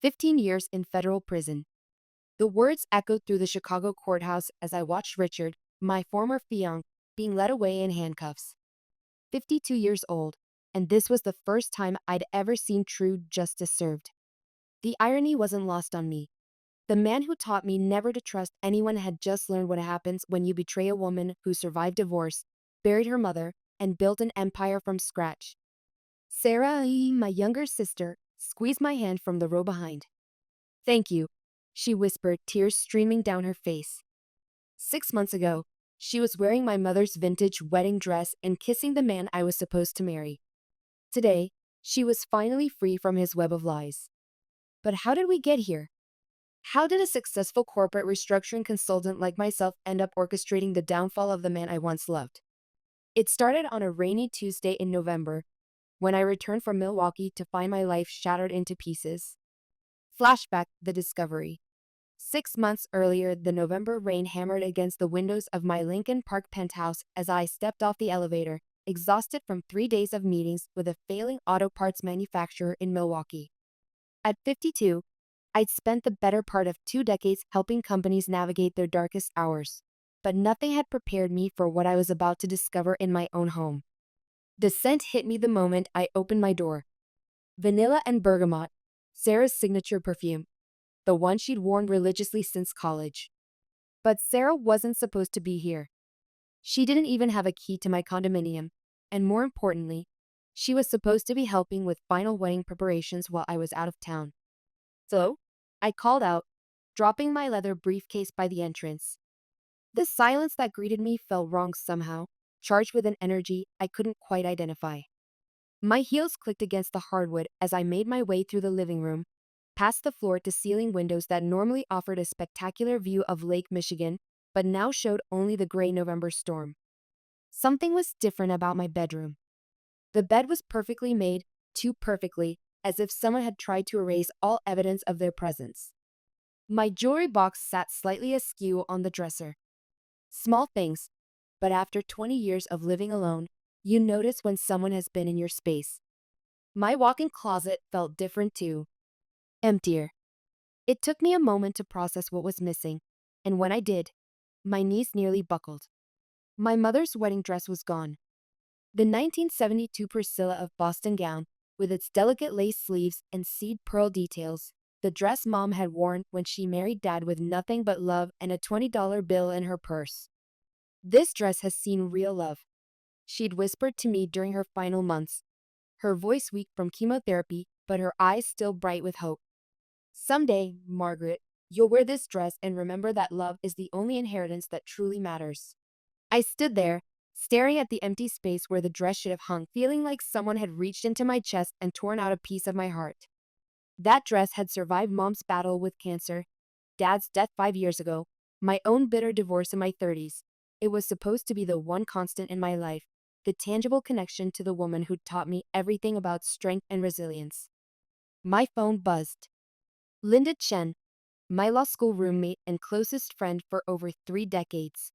15 years in federal prison. The words echoed through the Chicago courthouse as I watched Richard, my former fiancé, being led away in handcuffs. 52 years old, and this was the first time I'd ever seen true justice served. The irony wasn't lost on me. The man who taught me never to trust anyone had just learned what happens when you betray a woman who survived divorce, buried her mother, and built an empire from scratch. Sarah, my younger sister, squeezed my hand from the row behind. "Thank you," she whispered, tears streaming down her face. 6 months ago, she was wearing my mother's vintage wedding dress and kissing the man I was supposed to marry. Today, she was finally free from his web of lies. But how did we get here? How did a successful corporate restructuring consultant like myself end up orchestrating the downfall of the man I once loved? It started on a rainy Tuesday in November, when I returned from Milwaukee to find my life shattered into pieces. Flashback: the discovery. 6 months earlier, the November rain hammered against the windows of my Lincoln Park penthouse as I stepped off the elevator, exhausted from 3 days of meetings with a failing auto parts manufacturer in Milwaukee. At 52, I'd spent the better part of 2 decades helping companies navigate their darkest hours. But nothing had prepared me for what I was about to discover in my own home. The scent hit me the moment I opened my door. Vanilla and bergamot, Sarah's signature perfume, the one she'd worn religiously since college. But Sarah wasn't supposed to be here. She didn't even have a key to my condominium, and more importantly, she was supposed to be helping with final wedding preparations while I was out of town. So, I called out, dropping my leather briefcase by the entrance. The silence that greeted me felt wrong somehow, charged with an energy I couldn't quite identify. My heels clicked against the hardwood as I made my way through the living room, past the floor-to-ceiling windows that normally offered a spectacular view of Lake Michigan, but now showed only the gray November storm. Something was different about my bedroom. The bed was perfectly made, too perfectly, as if someone had tried to erase all evidence of their presence. My jewelry box sat slightly askew on the dresser. Small things, but after 20 years of living alone, you notice when someone has been in your space. My walk-in closet felt different too. Emptier. It took me a moment to process what was missing, and when I did, my knees nearly buckled. My mother's wedding dress was gone. The 1972 Priscilla of Boston gown, with its delicate lace sleeves and seed pearl details, the dress Mom had worn when she married Dad with nothing but love and a $20 bill in her purse. "This dress has seen real love," she'd whispered to me during her final months, her voice weak from chemotherapy, but her eyes still bright with hope. "Someday, Margaret, you'll wear this dress and remember that love is the only inheritance that truly matters." I stood there, staring at the empty space where the dress should have hung, feeling like someone had reached into my chest and torn out a piece of my heart. That dress had survived Mom's battle with cancer, Dad's death 5 years ago, my own bitter divorce in my 30s. It was supposed to be the one constant in my life, the tangible connection to the woman who'd taught me everything about strength and resilience. My phone buzzed. Linda Chen, my law school roommate and closest friend for over 3 decades.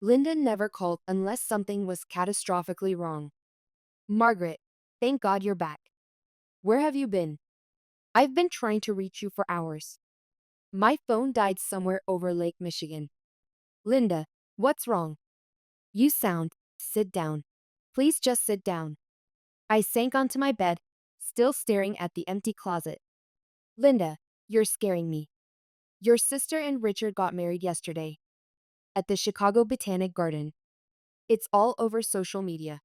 Linda never called unless something was catastrophically wrong. "Margaret, thank God you're back. Where have you been? I've been trying to reach you for hours." My phone died somewhere over Lake Michigan. "Linda, what's wrong? You sound, sit down. Please just sit down." I sank onto my bed, still staring at the empty closet. "Linda, you're scaring me. Your sister and Richard got married yesterday. At the Chicago Botanic Garden. It's all over social media.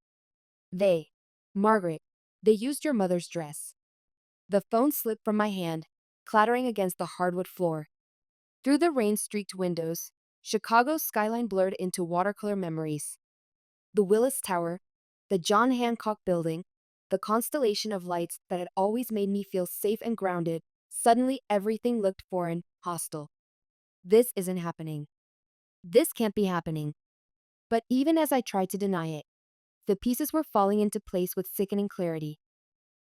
They, Margaret, they used your mother's dress." The phone slipped from my hand, clattering against the hardwood floor. Through the rain-streaked windows, Chicago's skyline blurred into watercolor memories. The Willis Tower, the John Hancock Building, the constellation of lights that had always made me feel safe and grounded. Suddenly everything looked foreign, hostile. This isn't happening. This can't be happening. But even as I tried to deny it, the pieces were falling into place with sickening clarity.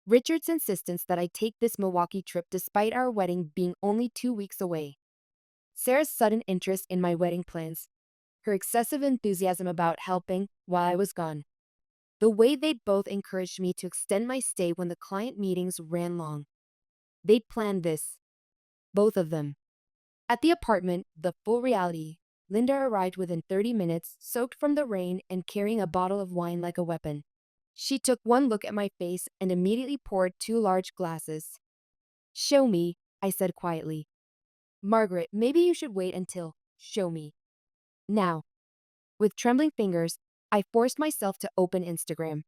Richard's insistence that I take this Milwaukee trip despite our wedding being only 2 weeks away. Sarah's sudden interest in my wedding plans. Her excessive enthusiasm about helping while I was gone. The way they'd both encouraged me to extend my stay when the client meetings ran long. They'd planned this. Both of them. At the apartment, the full reality. Linda arrived within 30 minutes, soaked from the rain and carrying a bottle of wine like a weapon. She took one look at my face and immediately poured two large glasses. Show me, I said quietly. Margaret, maybe you should wait until show me. Now. With trembling fingers, I forced myself to open Instagram.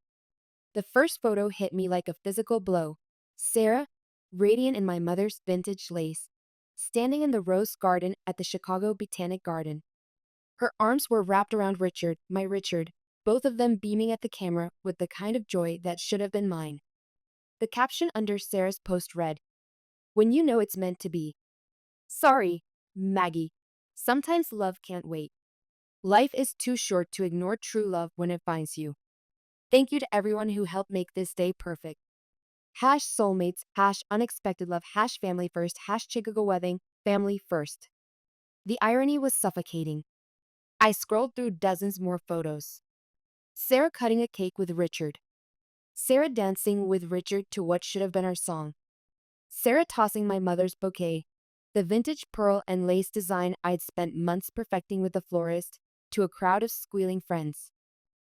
The first photo hit me like a physical blow. Sarah, radiant in my mother's vintage lace, standing in the rose garden at the Chicago Botanic Garden. Her arms were wrapped around Richard, my Richard, both of them beaming at the camera with the kind of joy that should have been mine. The caption under Sarah's post read, "When you know it's meant to be." Sorry, Maggie. Sometimes love can't wait. Life is too short to ignore true love when it finds you. Thank you to everyone who helped make this day perfect. Hash soulmates, hash unexpected love, hash family first, hash Chicago wedding, family first. The irony was suffocating. I scrolled through dozens more photos. Sarah cutting a cake with Richard. Sarah dancing with Richard to what should have been our song. Sarah tossing my mother's bouquet, the vintage pearl and lace design I'd spent months perfecting with the florist, to a crowd of squealing friends.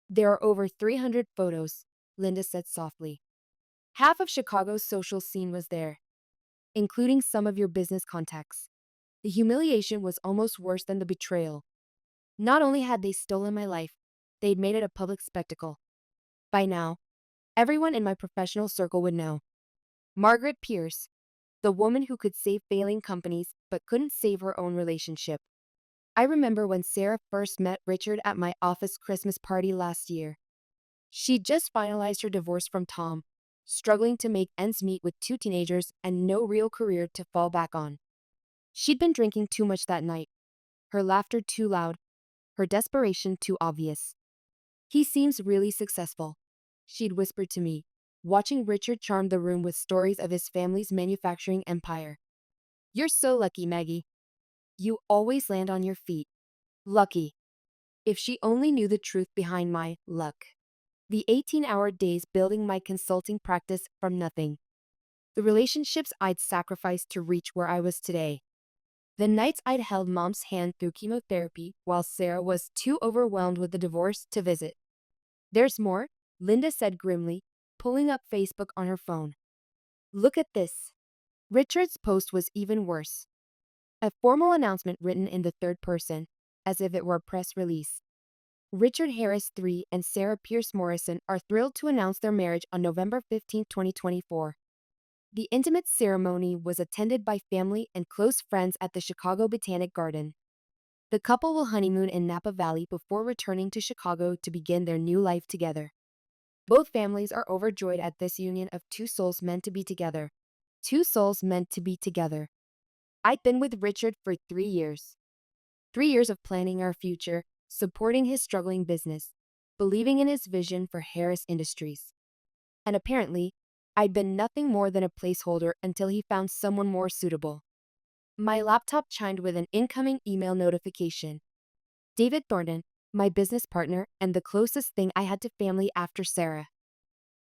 There are over 300 photos, Linda said softly. Half of Chicago's social scene was there, including some of your business contacts. The humiliation was almost worse than the betrayal. Not only had they stolen my life, they'd made it a public spectacle. By now, everyone in my professional circle would know. Margaret Pierce, the woman who could save failing companies but couldn't save her own relationship. I remember when Sarah first met Richard at my office Christmas party last year. She'd just finalized her divorce from Tom, struggling to make ends meet with two teenagers and no real career to fall back on. She'd been drinking too much that night, her laughter too loud, her desperation too obvious. He seems really successful, she'd whispered to me, watching Richard charm the room with stories of his family's manufacturing empire. You're so lucky, Maggie. You always land on your feet. Lucky. If she only knew the truth behind my luck. The 18-hour days building my consulting practice from nothing. The relationships I'd sacrificed to reach where I was today. The nights I'd held Mom's hand through chemotherapy while Sarah was too overwhelmed with the divorce to visit. There's more, Linda said grimly, pulling up Facebook on her phone. Look at this. Richard's post was even worse. A formal announcement written in the third person, as if it were a press release. Richard Harris III and Sarah Pierce Morrison are thrilled to announce their marriage on November 15, 2024. The intimate ceremony was attended by family and close friends at the Chicago Botanic Garden. The couple will honeymoon in Napa Valley before returning to Chicago to begin their new life together. Both families are overjoyed at this union of two souls meant to be together. Two souls meant to be together. I'd been with Richard for 3 years. 3 years of planning our future, supporting his struggling business, believing in his vision for Harris Industries. And apparently, I'd been nothing more than a placeholder until he found someone more suitable. My laptop chimed with an incoming email notification. David Thornton, my business partner and the closest thing I had to family after Sarah.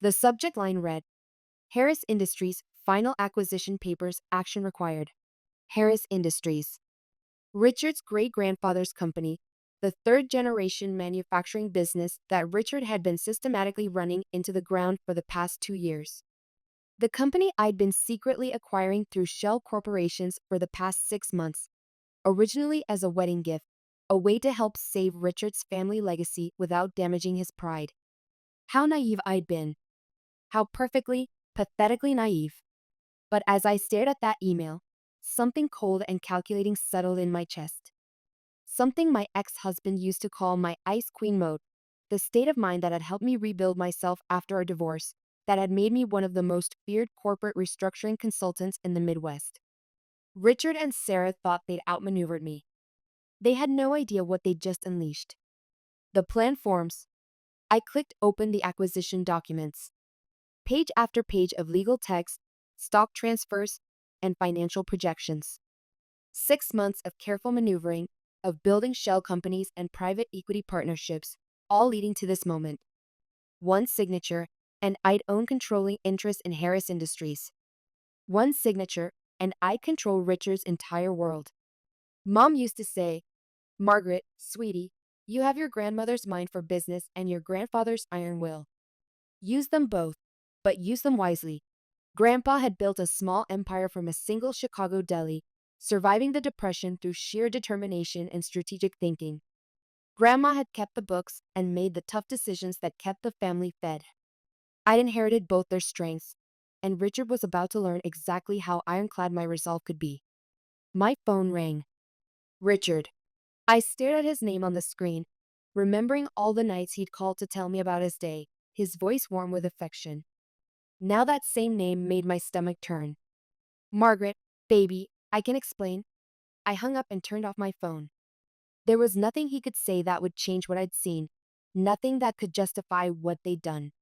The subject line read, Harris Industries, final acquisition papers, action required. Harris Industries. Richard's great-grandfather's company, the third-generation manufacturing business that Richard had been systematically running into the ground for the past 2 years. The company I'd been secretly acquiring through shell corporations for the past 6 months, originally as a wedding gift, a way to help save Richard's family legacy without damaging his pride. How naive I'd been. How perfectly, pathetically naive. But as I stared at that email, something cold and calculating settled in my chest. Something my ex-husband used to call my ice queen mode, the state of mind that had helped me rebuild myself after our divorce, that had made me one of the most feared corporate restructuring consultants in the Midwest. Richard and Sarah thought they'd outmaneuvered me. They had no idea what they'd just unleashed. The plan forms. I clicked open the acquisition documents. Page after page of legal text, stock transfers, and financial projections. 6 months of careful maneuvering, of building shell companies and private equity partnerships, all leading to this moment. One signature, and I'd own controlling interest in Harris Industries. One signature, and I control Richard's entire world. Mom used to say, Margaret, sweetie, you have your grandmother's mind for business and your grandfather's iron will. Use them both, but use them wisely. Grandpa had built a small empire from a single Chicago deli, surviving the Depression through sheer determination and strategic thinking. Grandma had kept the books and made the tough decisions that kept the family fed. I'd inherited both their strengths, and Richard was about to learn exactly how ironclad my resolve could be. My phone rang. Richard. I stared at his name on the screen, remembering all the nights he'd called to tell me about his day, his voice warm with affection. Now that same name made my stomach turn. Margaret, baby, I can explain. I hung up and turned off my phone. There was nothing he could say that would change what I'd seen, nothing that could justify what they'd done.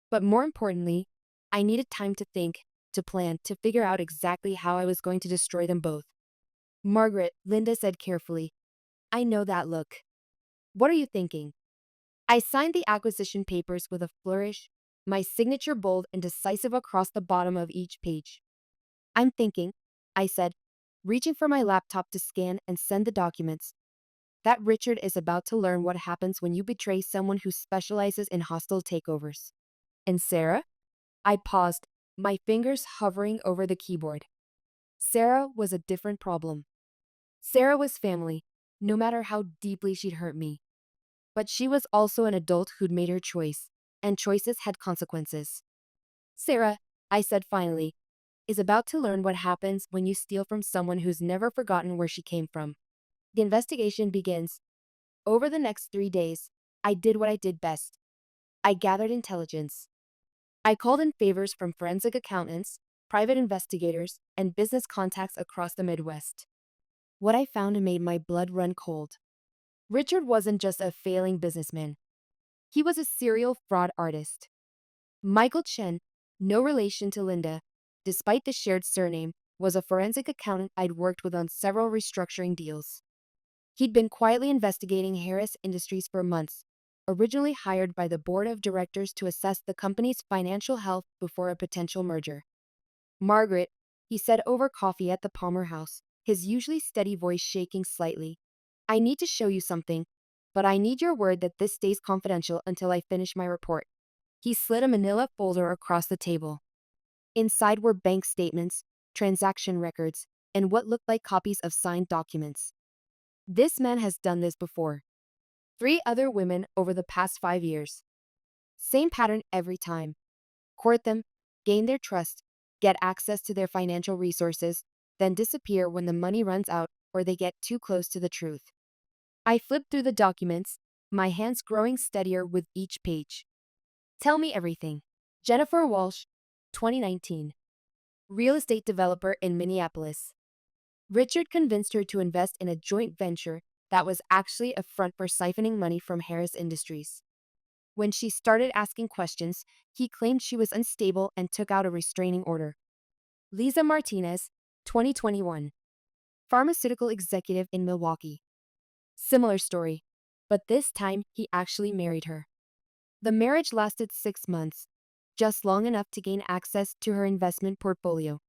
But more importantly, I needed time to think, to plan, to figure out exactly how I was going to destroy them both. Margaret, Linda said carefully, I know that look. What are you thinking? I signed the acquisition papers with a flourish, my signature bold and decisive across the bottom of each page. I'm thinking, I said, reaching for my laptop to scan and send the documents, that Richard is about to learn what happens when you betray someone who specializes in hostile takeovers. And Sarah? I paused, my fingers hovering over the keyboard. Sarah was a different problem. Sarah was family, no matter how deeply she'd hurt me. But she was also an adult who'd made her choice, and choices had consequences. Sarah, I said finally, is about to learn what happens when you steal from someone who's never forgotten where she came from. The investigation begins. Over the next 3 days, I did what I did best. I gathered intelligence. I called in favors from forensic accountants, private investigators, and business contacts across the Midwest. What I found made my blood run cold. Richard wasn't just a failing businessman. He was a serial fraud artist. Michael Chen, no relation to Linda, despite the shared surname, was a forensic accountant I'd worked with on several restructuring deals. He'd been quietly investigating Harris Industries for months, originally hired by the board of directors to assess the company's financial health before a potential merger. Margaret, he said over coffee at the Palmer House, his usually steady voice shaking slightly. I need to show you something, but I need your word that this stays confidential until I finish my report. He slid a manila folder across the table. Inside were bank statements, transaction records, and what looked like copies of signed documents. This man has done this before. 3 other women over the past 5 years. Same pattern every time. Court them, gain their trust, get access to their financial resources, then disappear when the money runs out or they get too close to the truth. I flipped through the documents, my hands growing steadier with each page. Tell me everything. Jennifer Walsh, 2019. Real estate developer in Minneapolis. Richard convinced her to invest in a joint venture that was actually a front for siphoning money from Harris Industries. When she started asking questions, he claimed she was unstable and took out a restraining order. Lisa Martinez, 2021. Pharmaceutical executive in Milwaukee. Similar story, but this time he actually married her. The marriage lasted 6 months, just long enough to gain access to her investment portfolio.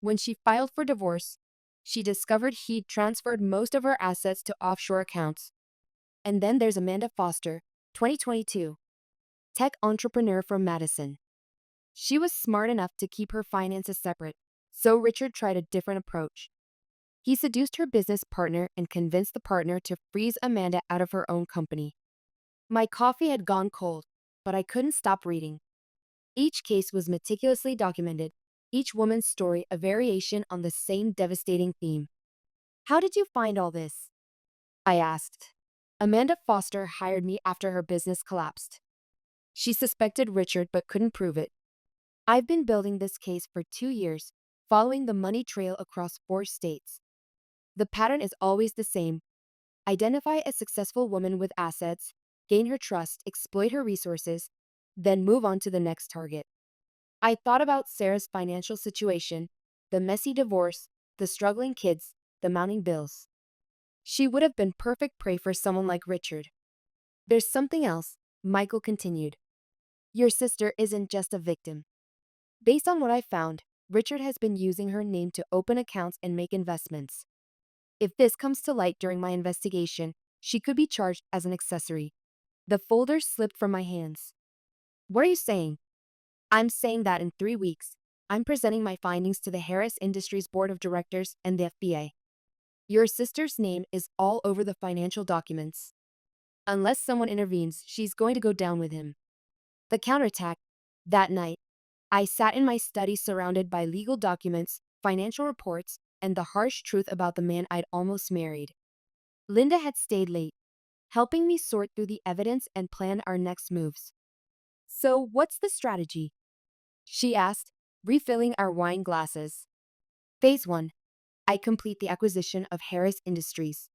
When she filed for divorce, she discovered he'd transferred most of her assets to offshore accounts. And then there's Amanda Foster, 2022. Tech entrepreneur from Madison. She was smart enough to keep her finances separate, so Richard tried a different approach. He seduced her business partner and convinced the partner to freeze Amanda out of her own company. My coffee had gone cold, but I couldn't stop reading. Each case was meticulously documented, each woman's story a variation on the same devastating theme. How did you find all this? I asked. Amanda Foster hired me after her business collapsed. She suspected Richard but couldn't prove it. I've been building this case for 2 years, following the money trail across 4 states. The pattern is always the same. Identify a successful woman with assets, gain her trust, exploit her resources, then move on to the next target. I thought about Sarah's financial situation, the messy divorce, the struggling kids, the mounting bills. She would have been perfect prey for someone like Richard. There's something else, Michael continued. Your sister isn't just a victim. Based on what I found, Richard has been using her name to open accounts and make investments. If this comes to light during my investigation, she could be charged as an accessory. The folder slipped from my hands. What are you saying? I'm saying that in 3 weeks, I'm presenting my findings to the Harris Industries Board of Directors and the FBI. Your sister's name is all over the financial documents. Unless someone intervenes, she's going to go down with him. The counterattack. That night, I sat in my study surrounded by legal documents, financial reports, and the harsh truth about the man I'd almost married. Linda had stayed late, helping me sort through the evidence and plan our next moves. So, what's the strategy? She asked, refilling our wine glasses. Phase 1. I complete the acquisition of Harris Industries.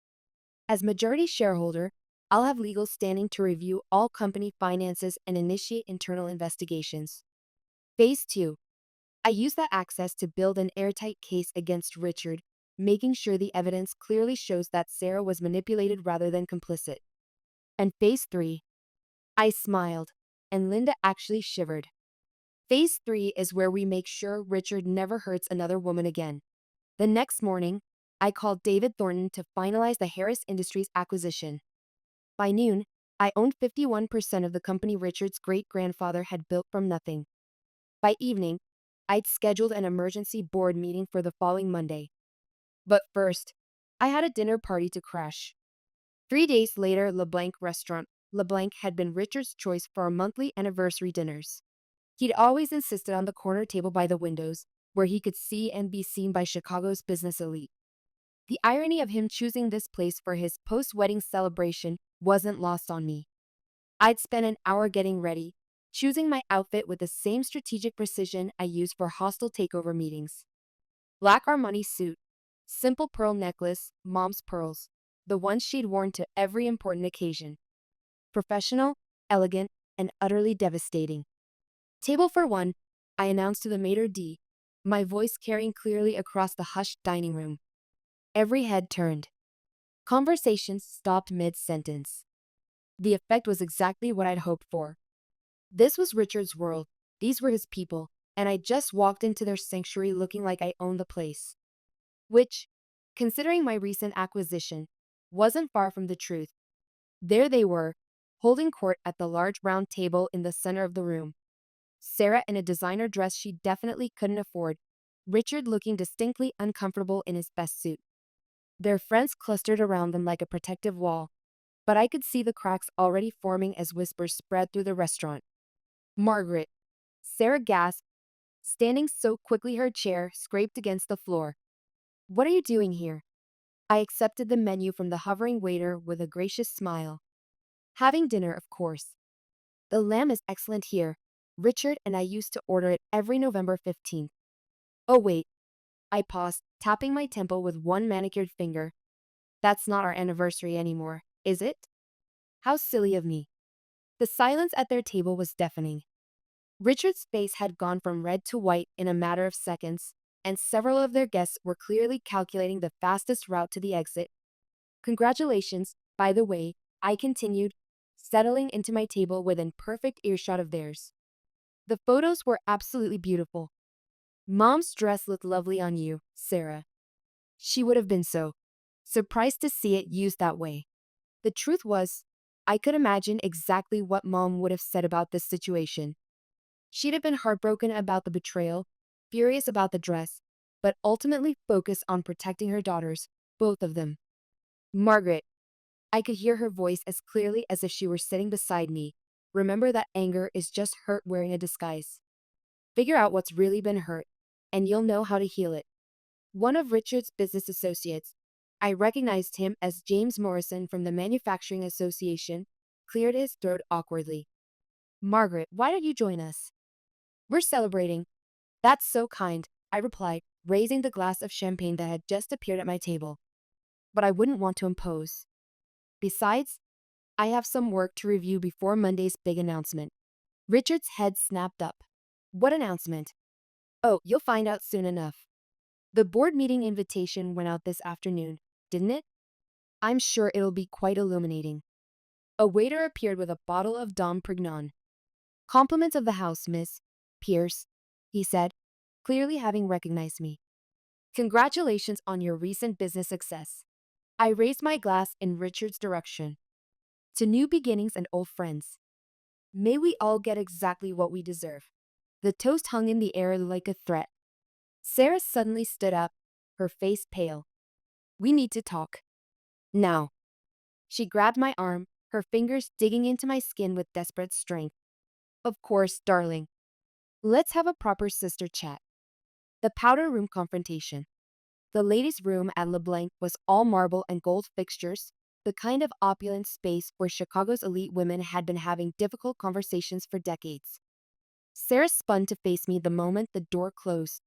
As majority shareholder, I'll have legal standing to review all company finances and initiate internal investigations. Phase 2. I use that access to build an airtight case against Richard, making sure the evidence clearly shows that Sarah was manipulated rather than complicit. And Phase 3. I smiled, and Linda actually shivered. Phase 3 is where we make sure Richard never hurts another woman again. The next morning, I called David Thornton to finalize the Harris Industries acquisition. By noon, I owned 51% of the company Richard's great-grandfather had built from nothing. By evening, I'd scheduled an emergency board meeting for the following Monday. But first, I had a dinner party to crash. 3 days later, LeBlanc Restaurant, LeBlanc had been Richard's choice for our monthly anniversary dinners. He'd always insisted on the corner table by the windows, where he could see and be seen by Chicago's business elite. The irony of him choosing this place for his post-wedding celebration wasn't lost on me. I'd spent an hour getting ready, choosing my outfit with the same strategic precision I use for hostile takeover meetings. Black Armani suit, simple pearl necklace, mom's pearls, the ones she'd worn to every important occasion. Professional, elegant, and utterly devastating. Table for one, I announced to the maitre d', my voice carrying clearly across the hushed dining room. Every head turned. Conversations stopped mid-sentence. The effect was exactly what I'd hoped for. This was Richard's world, these were his people, and I just walked into their sanctuary looking like I owned the place. Which, considering my recent acquisition, wasn't far from the truth. There they were, holding court at the large round table in the center of the room. Sarah in a designer dress she definitely couldn't afford, Richard looking distinctly uncomfortable in his best suit. Their friends clustered around them like a protective wall, but I could see the cracks already forming as whispers spread through the restaurant. Margaret, Sarah gasped, standing so quickly her chair scraped against the floor. What are you doing here? I accepted the menu from the hovering waiter with a gracious smile. Having dinner, of course. The lamb is excellent here. Richard and I used to order it every November 15th. Oh wait. I paused, tapping my temple with one manicured finger. That's not our anniversary anymore, is it? How silly of me. The silence at their table was deafening. Richard's face had gone from red to white in a matter of seconds, and several of their guests were clearly calculating the fastest route to the exit. Congratulations, by the way, I continued, settling into my table within perfect earshot of theirs. The photos were absolutely beautiful. Mom's dress looked lovely on you, Sarah. She would have been so surprised to see it used that way. The truth was, I could imagine exactly what Mom would have said about this situation. She'd have been heartbroken about the betrayal, furious about the dress, but ultimately focused on protecting her daughters, both of them. Margaret. I could hear her voice as clearly as if she were sitting beside me. Remember that anger is just hurt wearing a disguise. Figure out what's really been hurt, and you'll know how to heal it. One of Richard's business associates, I recognized him as James Morrison from the Manufacturing Association, cleared his throat awkwardly. Margaret, why don't you join us? We're celebrating. That's so kind, I replied, raising the glass of champagne that had just appeared at my table. But I wouldn't want to impose. Besides, I have some work to review before Monday's big announcement. Richard's head snapped up. What announcement? Oh, you'll find out soon enough. The board meeting invitation went out this afternoon, didn't it? I'm sure it'll be quite illuminating. A waiter appeared with a bottle of Dom Perignon. Compliments of the house, Miss Pierce, he said. clearly having recognized me. Congratulations on your recent business success. I raised my glass in Richard's direction. To new beginnings and old friends. May we all get exactly what we deserve. The toast hung in the air like a threat. Sarah suddenly stood up, her face pale. We need to talk. Now. She grabbed my arm, her fingers digging into my skin with desperate strength. Of course, darling. Let's have a proper sister chat. The powder room confrontation. The ladies' room at LeBlanc was all marble and gold fixtures, the kind of opulent space where Chicago's elite women had been having difficult conversations for decades. Sarah spun to face me the moment the door closed,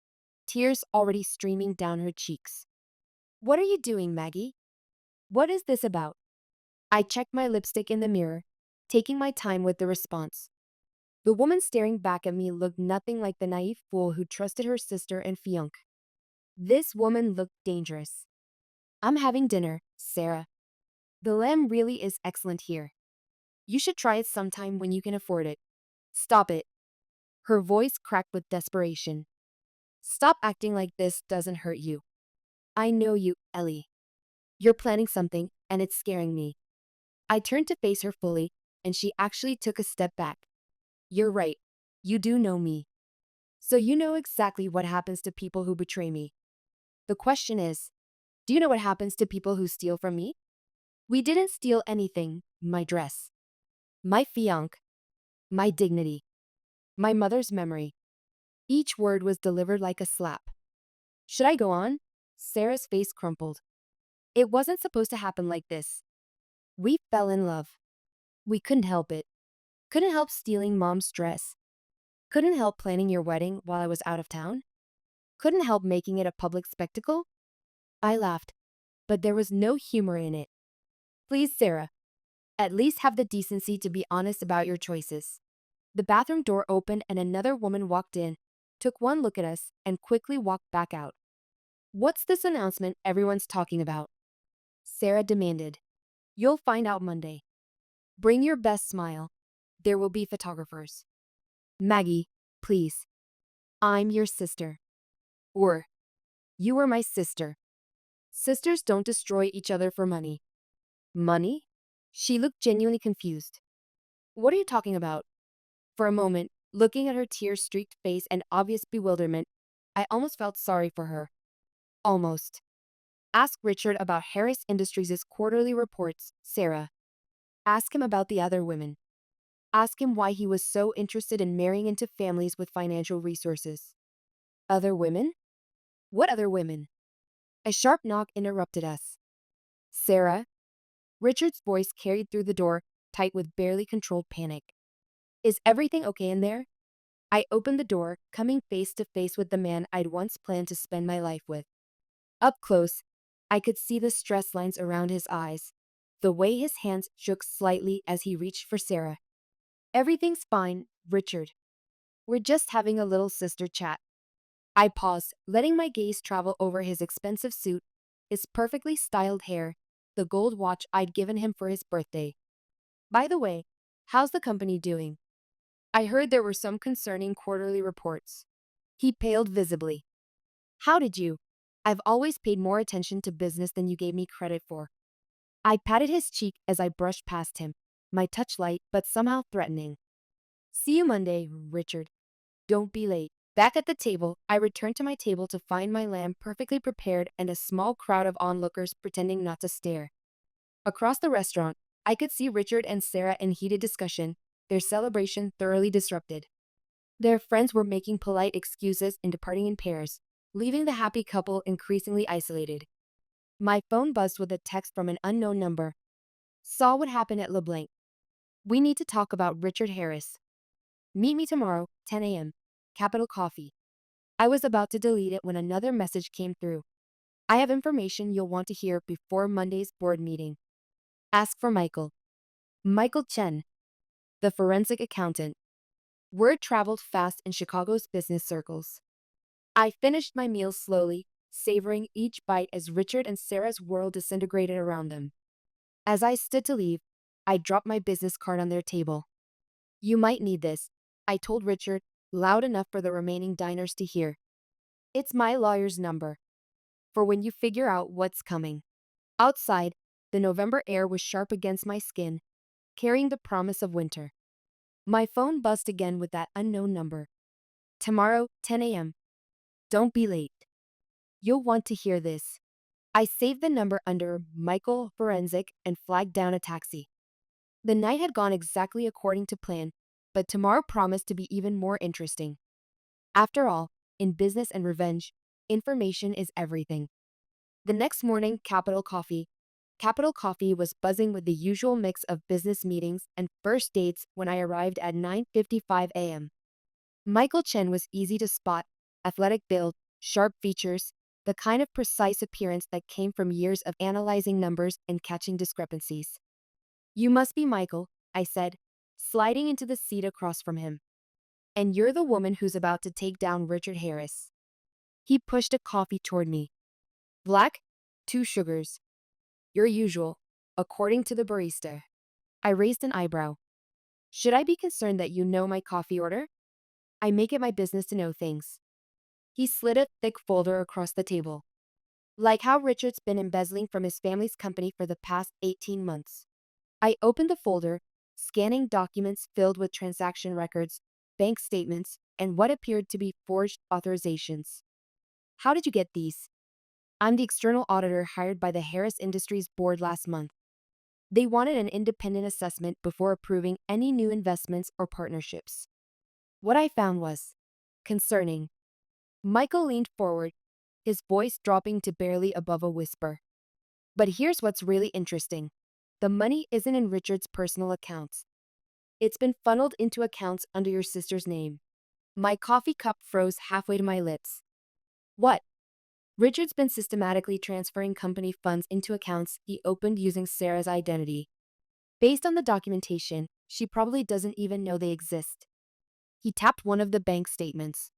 tears already streaming down her cheeks. What are you doing, Maggie? What is this about? I checked my lipstick in the mirror, taking my time with the response. The woman staring back at me looked nothing like the naive fool who trusted her sister and fiancé. This woman looked dangerous. I'm having dinner, Sarah. The lamb really is excellent here. You should try it sometime when you can afford it. Stop it. Her voice cracked with desperation. Stop acting like this doesn't hurt you. I know you, Ellie. You're planning something, and it's scaring me. I turned to face her fully, and she actually took a step back. You're right. You do know me. So you know exactly what happens to people who betray me. The question is, do you know what happens to people who steal from me? We didn't steal anything, my dress, my fiancé, my dignity, my mother's memory. Each word was delivered like a slap. Should I go on? Sarah's face crumpled. It wasn't supposed to happen like this. We fell in love. We couldn't help it. Couldn't help stealing mom's dress. Couldn't help planning your wedding while I was out of town. Couldn't help making it a public spectacle. I laughed, but there was no humor in it. Please, Sarah, at least have the decency to be honest about your choices. The bathroom door opened and another woman walked in, took one look at us, and quickly walked back out. What's this announcement everyone's talking about? Sarah demanded. You'll find out Monday. Bring your best smile. There will be photographers. Maggie, please. I'm your sister. Or, you are my sister. Sisters don't destroy each other for money. Money? She looked genuinely confused. What are you talking about? For a moment, looking at her tear-streaked face and obvious bewilderment, I almost felt sorry for her. Almost. Ask Richard about Harris Industries' quarterly reports, Sarah. Ask him about the other women. Ask him why he was so interested in marrying into families with financial resources. Other women? What other women? A sharp knock interrupted us. Sarah? Richard's voice carried through the door, tight with barely controlled panic. Is everything okay in there? I opened the door, coming face to face with the man I'd once planned to spend my life with. Up close, I could see the stress lines around his eyes, the way his hands shook slightly as he reached for Sarah. Everything's fine, Richard. We're just having a little sister chat. I paused, letting my gaze travel over his expensive suit, his perfectly styled hair, the gold watch I'd given him for his birthday. By the way, how's the company doing? I heard there were some concerning quarterly reports. He paled visibly. How did you? I've always paid more attention to business than you gave me credit for. I patted his cheek as I brushed past him, my touch light but somehow threatening. See you Monday, Richard. Don't be late. Back at the table, I returned to my table to find my lamb perfectly prepared and a small crowd of onlookers pretending not to stare. Across the restaurant, I could see Richard and Sarah in heated discussion, their celebration thoroughly disrupted. Their friends were making polite excuses and departing in pairs, leaving the happy couple increasingly isolated. My phone buzzed with a text from an unknown number. Saw what happened at LeBlanc. We need to talk about Richard Harris. Meet me tomorrow, 10 a.m. Capital Coffee. I was about to delete it when another message came through. I have information you'll want to hear before Monday's board meeting. Ask for Michael. Michael Chen, the forensic accountant. Word traveled fast in Chicago's business circles. I finished my meal slowly, savoring each bite as Richard and Sarah's world disintegrated around them. As I stood to leave, I dropped my business card on their table. You might need this, I told Richard, loud enough for the remaining diners to hear. It's my lawyer's number for when you figure out what's coming. Outside, the November air was sharp against my skin, carrying the promise of winter. My phone buzzed again with that unknown number. Tomorrow, 10 a.m. Don't be late. You'll want to hear this. I saved the number under Michael Forensic and flagged down a taxi. The night had gone exactly according to plan, but tomorrow promised to be even more interesting. After all, in business and revenge, information is everything. The next morning, Capital Coffee was buzzing with the usual mix of business meetings and first dates when I arrived at 9:55 a.m. Michael Chen was easy to spot, athletic build, sharp features, the kind of precise appearance that came from years of analyzing numbers and catching discrepancies. You must be Michael, I said, sliding into the seat across from him. And you're the woman who's about to take down Richard Harris. He pushed a coffee toward me. Black, 2 sugars. Your usual, according to the barista. I raised an eyebrow. Should I be concerned that you know my coffee order? I make it my business to know things. He slid a thick folder across the table. Like how Richard's been embezzling from his family's company for the past 18 months. I opened the folder, scanning documents filled with transaction records, bank statements, and what appeared to be forged authorizations. How did you get these? I'm the external auditor hired by the Harris Industries board last month. They wanted an independent assessment before approving any new investments or partnerships. What I found was concerning. Michael leaned forward, his voice dropping to barely above a whisper. But here's what's really interesting. The money isn't in Richard's personal accounts. It's been funneled into accounts under your sister's name. My coffee cup froze halfway to my lips. What? Richard's been systematically transferring company funds into accounts he opened using Sarah's identity. Based on the documentation, she probably doesn't even know they exist. He tapped one of the bank statements.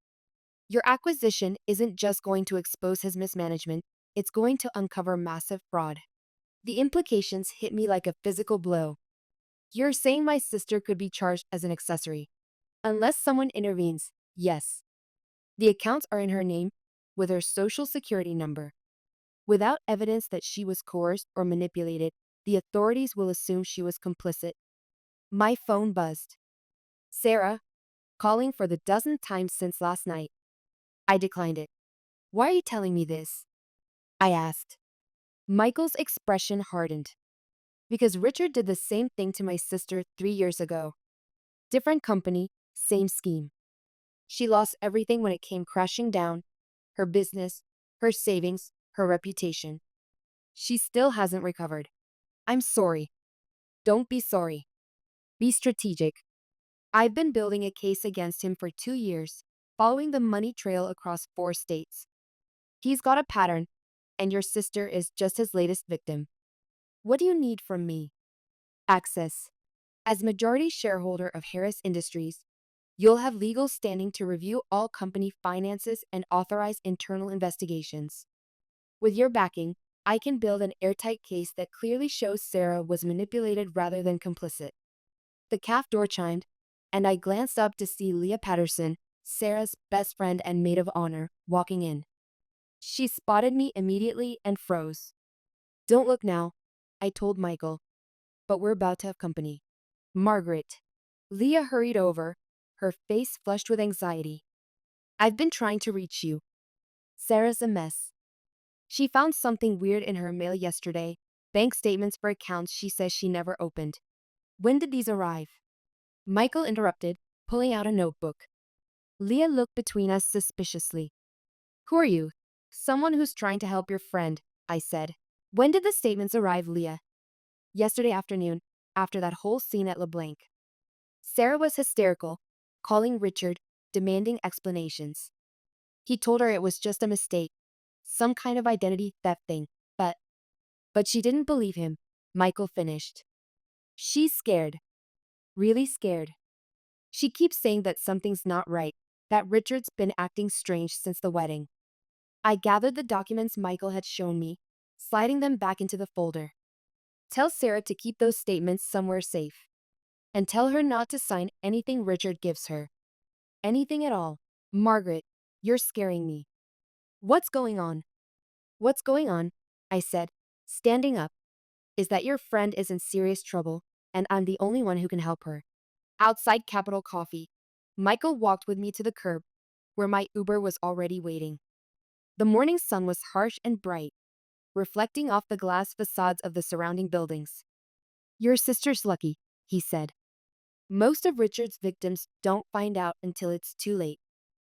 Your acquisition isn't just going to expose his mismanagement, it's going to uncover massive fraud. The implications hit me like a physical blow. You're saying my sister could be charged as an accessory. Unless someone intervenes, yes. The accounts are in her name, with her social security number. Without evidence that she was coerced or manipulated, the authorities will assume she was complicit. My phone buzzed. Sarah, calling for the dozenth time since last night. I declined it. Why are you telling me this? I asked. Michael's expression hardened. Because Richard did the same thing to my sister 3 years ago. Different company, same scheme. She lost everything when it came crashing down, her business, her savings, her reputation. She still hasn't recovered. I'm sorry. Don't be sorry. Be strategic. I've been building a case against him for 2 years, following the money trail across 4 states. He's got a pattern, and your sister is just his latest victim. What do you need from me? Access. As majority shareholder of Harris Industries, you'll have legal standing to review all company finances and authorize internal investigations. With your backing, I can build an airtight case that clearly shows Sarah was manipulated rather than complicit. The caf door chimed, and I glanced up to see Leah Patterson, Sarah's best friend and maid of honor, walking in. She spotted me immediately and froze. Don't look now, I told Michael, but we're about to have company. Margaret. Leah hurried over, her face flushed with anxiety. I've been trying to reach you. Sarah's a mess. She found something weird in her mail yesterday, bank statements for accounts she says she never opened. When did these arrive? Michael interrupted, pulling out a notebook. Leah looked between us suspiciously. Who are you? Someone who's trying to help your friend, I said. When did the statements arrive, Leah? Yesterday afternoon, after that whole scene at LeBlanc. Sarah was hysterical, calling Richard, demanding explanations. He told her it was just a mistake, some kind of identity theft thing, but she didn't believe him, Michael finished. She's scared. Really scared. She keeps saying that something's not right, that Richard's been acting strange since the wedding. I gathered the documents Michael had shown me, sliding them back into the folder. Tell Sarah to keep those statements somewhere safe. And tell her not to sign anything Richard gives her. Anything at all. Margaret, you're scaring me. What's going on? What's going on? I said, standing up. Is that your friend is in serious trouble, and I'm the only one who can help her. Outside Capital Coffee, Michael walked with me to the curb, where my Uber was already waiting. The morning sun was harsh and bright, reflecting off the glass facades of the surrounding buildings. Your sister's lucky, he said. Most of Richard's victims don't find out until it's too late.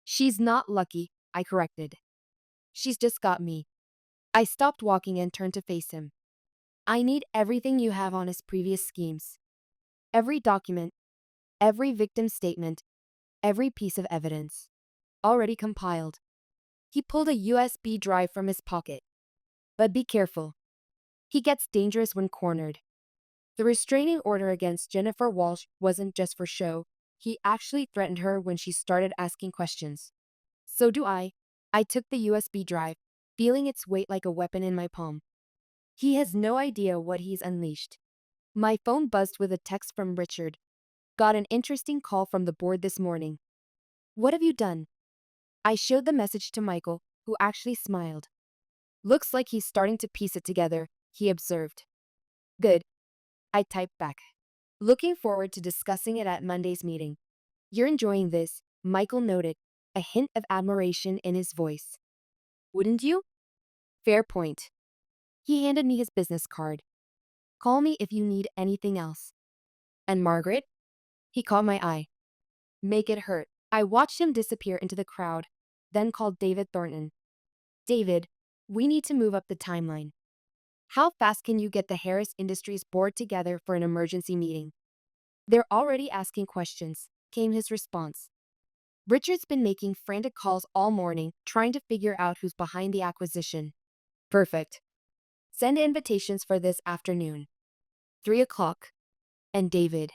She's not lucky, I corrected. She's just got me. I stopped walking and turned to face him. I need everything you have on his previous schemes. Every document, every victim statement, every piece of evidence. Already compiled. He pulled a USB drive from his pocket. But be careful. He gets dangerous when cornered. The restraining order against Jennifer Walsh wasn't just for show. He actually threatened her when she started asking questions. So do I. I took the USB drive, feeling its weight like a weapon in my palm. He has no idea what he's unleashed. My phone buzzed with a text from Richard. Got an interesting call from the board this morning. What have you done? I showed the message to Michael, who actually smiled. Looks like he's starting to piece it together, he observed. Good. I typed back. Looking forward to discussing it at Monday's meeting. You're enjoying this, Michael noted, a hint of admiration in his voice. Wouldn't you? Fair point. He handed me his business card. Call me if you need anything else. And Margaret? He caught my eye. Make it hurt. I watched him disappear into the crowd, then called David Thornton. David, we need to move up the timeline. How fast can you get the Harris Industries board together for an emergency meeting? They're already asking questions, came his response. Richard's been making frantic calls all morning, trying to figure out who's behind the acquisition. Perfect. Send invitations for this afternoon. 3 o'clock. And David,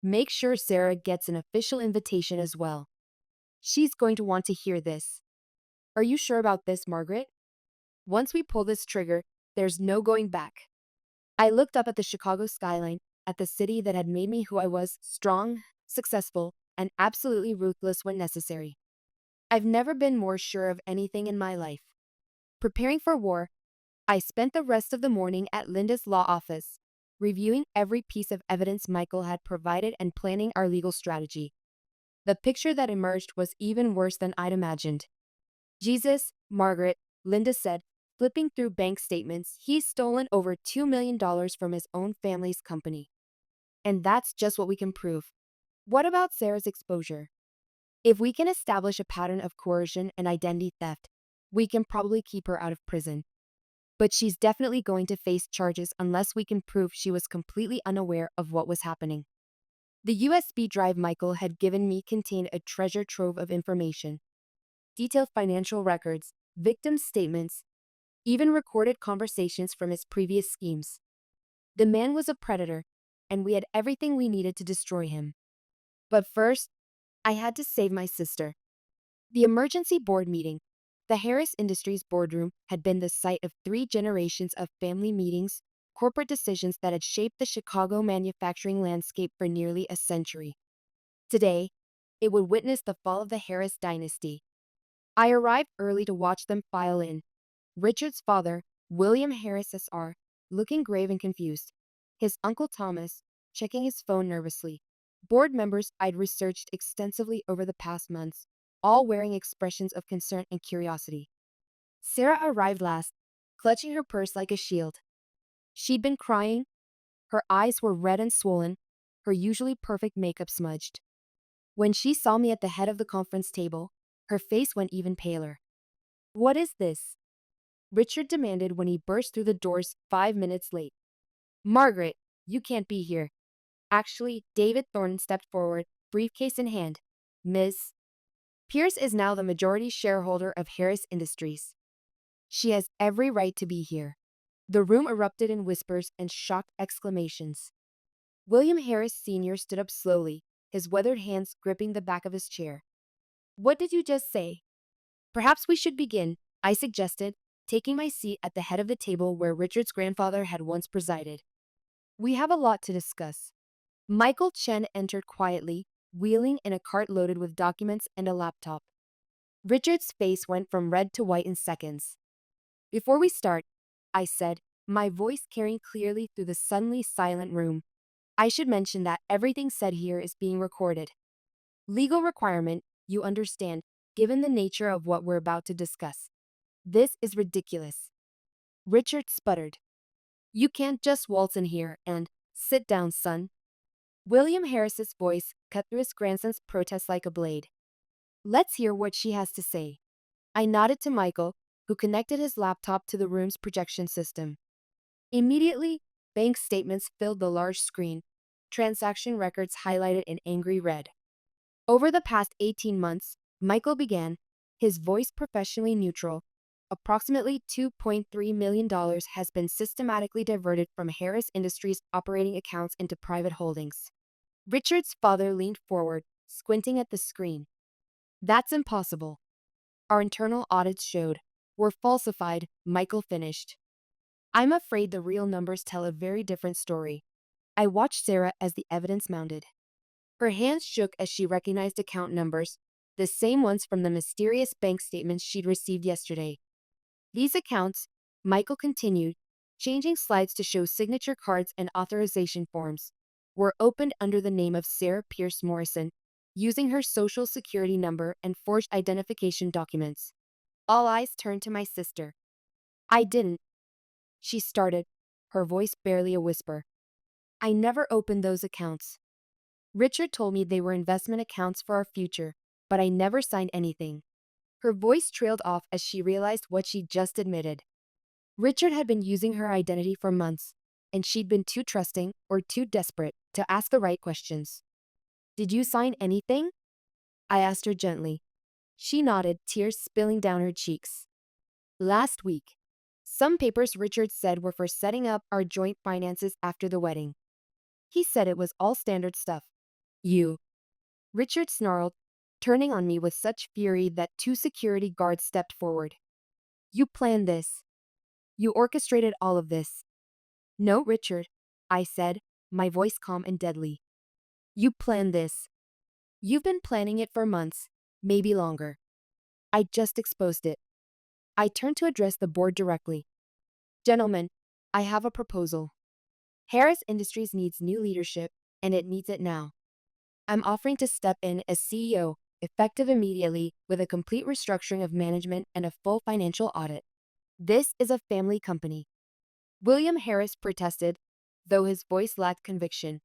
make sure Sarah gets an official invitation as well. She's going to want to hear this. Are you sure about this, Margaret? Once we pull this trigger, there's no going back. I looked up at the Chicago skyline, at the city that had made me who I was, strong, successful, and absolutely ruthless when necessary. I've never been more sure of anything in my life. Preparing for war, I spent the rest of the morning at Linda's law office, reviewing every piece of evidence Michael had provided and planning our legal strategy. The picture that emerged was even worse than I'd imagined. Jesus, Margaret, Linda said, flipping through bank statements, he's stolen over $2 million from his own family's company. And that's just what we can prove. What about Sarah's exposure? If we can establish a pattern of coercion and identity theft, we can probably keep her out of prison. But she's definitely going to face charges unless we can prove she was completely unaware of what was happening. The USB drive Michael had given me contained a treasure trove of information. Detailed financial records, victim statements, even recorded conversations from his previous schemes. The man was a predator, and we had everything we needed to destroy him. But first, I had to save my sister. The emergency board meeting. The Harris Industries boardroom had been the site of 3 generations of family meetings, corporate decisions that had shaped the Chicago manufacturing landscape for nearly a century. Today, it would witness the fall of the Harris dynasty. I arrived early to watch them file in. Richard's father, William Harris Sr., looking grave and confused. His uncle Thomas, checking his phone nervously. Board members I'd researched extensively over the past months, all wearing expressions of concern and curiosity. Sarah arrived last, clutching her purse like a shield. She'd been crying. Her eyes were red and swollen, her usually perfect makeup smudged. When she saw me at the head of the conference table, her face went even paler. What is this? Richard demanded when he burst through the doors 5 minutes late. Margaret, you can't be here. Actually, David Thornton stepped forward, briefcase in hand. Ms. Pierce is now the majority shareholder of Harris Industries. She has every right to be here. The room erupted in whispers and shocked exclamations. William Harris Sr. stood up slowly, his weathered hands gripping the back of his chair. What did you just say? Perhaps we should begin, I suggested, taking my seat at the head of the table where Richard's grandfather had once presided. We have a lot to discuss. Michael Chen entered quietly, wheeling in a cart loaded with documents and a laptop. Richard's face went from red to white in seconds. Before we start, I said, my voice carrying clearly through the suddenly silent room, I should mention that everything said here is being recorded. Legal requirement, you understand, given the nature of what we're about to discuss. This is ridiculous. Richard sputtered. You can't just waltz in here and, sit down, son. William Harris's voice cut through his grandson's protest like a blade. Let's hear what she has to say. I nodded to Michael, who connected his laptop to the room's projection system. Immediately, bank statements filled the large screen, transaction records highlighted in angry red. Over the past 18 months, Michael began, his voice professionally neutral. Approximately $2.3 million has been systematically diverted from Harris Industries' operating accounts into private holdings. Richard's father leaned forward, squinting at the screen. That's impossible. Our internal audits showed. Were falsified, Michael finished. I'm afraid the real numbers tell a very different story. I watched Sarah as the evidence mounted. Her hands shook as she recognized account numbers, the same ones from the mysterious bank statements she'd received yesterday. These accounts, Michael continued, changing slides to show signature cards and authorization forms, were opened under the name of Sarah Pierce Morrison, using her social security number and forged identification documents. All eyes turned to my sister. I didn't. She started, her voice barely a whisper. I never opened those accounts. Richard told me they were investment accounts for our future, but I never signed anything. Her voice trailed off as she realized what she'd just admitted. Richard had been using her identity for months, and she'd been too trusting or too desperate to ask the right questions. Did you sign anything? I asked her gently. She nodded, tears spilling down her cheeks. Last week. Some papers Richard said were for setting up our joint finances after the wedding. He said it was all standard stuff. You. Richard snarled, turning on me with such fury that 2 security guards stepped forward. You planned this. You orchestrated all of this. No, Richard, I said, my voice calm and deadly. You planned this. You've been planning it for months, maybe longer. I just exposed it. I turned to address the board directly. Gentlemen, I have a proposal. Harris Industries needs new leadership, and it needs it now. I'm offering to step in as CEO, effective immediately, with a complete restructuring of management and a full financial audit. This is a family company. William Harris protested, though his voice lacked conviction.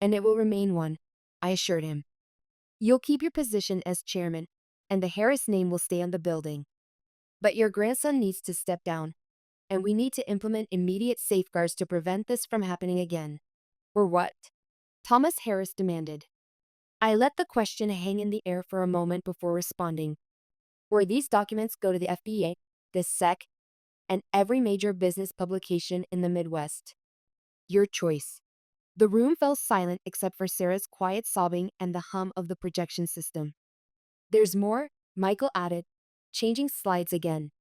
And it will remain one, I assured him. You'll keep your position as chairman, and the Harris name will stay on the building. But your grandson needs to step down, and we need to implement immediate safeguards to prevent this from happening again. Or what? Thomas Harris demanded. I let the question hang in the air for a moment before responding. Where these documents go to the FBI, the SEC, and every major business publication in the Midwest. Your choice. The room fell silent except for Sarah's quiet sobbing and the hum of the projection system. There's more, Michael added, changing slides again.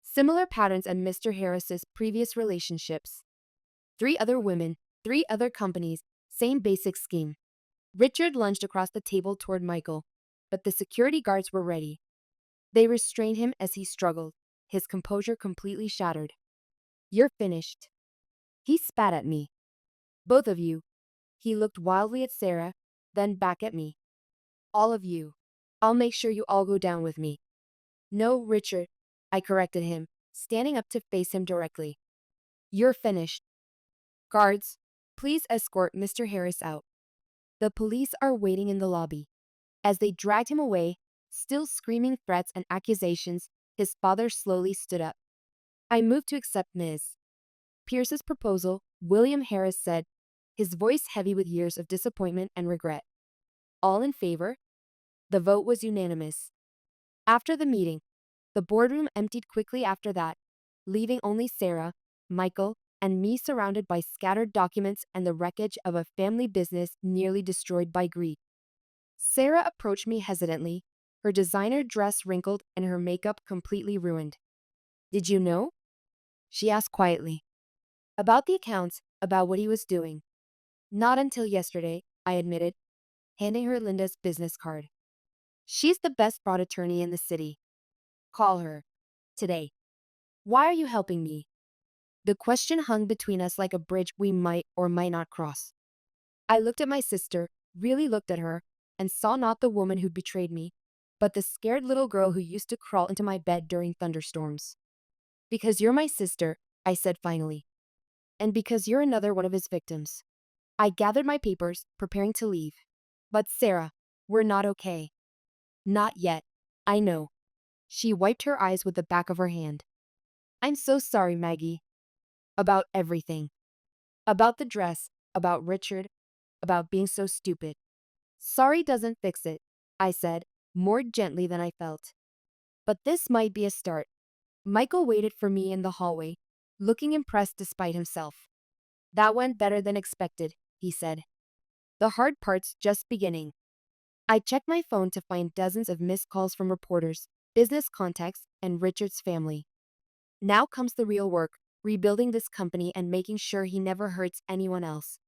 Similar patterns in Mr. Harris's previous relationships. 3 other women, 3 other companies, same basic scheme. Richard lunged across the table toward Michael, but the security guards were ready. They restrained him as he struggled, his composure completely shattered. You're finished. He spat at me. Both of you. He looked wildly at Sarah, then back at me. All of you. I'll make sure you all go down with me. No, Richard, I corrected him, standing up to face him directly. You're finished. Guards, please escort Mr. Harris out. The police are waiting in the lobby. As they dragged him away, still screaming threats and accusations, his father slowly stood up. I moved to accept Ms. Pierce's proposal, William Harris said, his voice heavy with years of disappointment and regret. All in favor? The vote was unanimous. After the meeting, the boardroom emptied quickly after that, leaving only Sarah, Michael, and me surrounded by scattered documents and the wreckage of a family business nearly destroyed by greed. Sarah approached me hesitantly, her designer dress wrinkled and her makeup completely ruined. Did you know? She asked quietly. About the accounts, about what he was doing. Not until yesterday, I admitted, handing her Linda's business card. She's the best fraud attorney in the city. Call her. Today. Why are you helping me? The question hung between us like a bridge we might or might not cross. I looked at my sister, really looked at her, and saw not the woman who'd betrayed me, but the scared little girl who used to crawl into my bed during thunderstorms. Because you're my sister, I said finally. And because you're another one of his victims. I gathered my papers, preparing to leave. But Sarah, we're not okay. Not yet. I know. She wiped her eyes with the back of her hand. I'm so sorry, Maggie. About everything. About the dress, about Richard, about being so stupid. Sorry doesn't fix it, I said, more gently than I felt. But this might be a start. Michael waited for me in the hallway, looking impressed despite himself. That went better than expected, he said. The hard part's just beginning. I checked my phone to find dozens of missed calls from reporters, business contacts, and Richard's family. Now comes the real work, rebuilding this company and making sure he never hurts anyone else.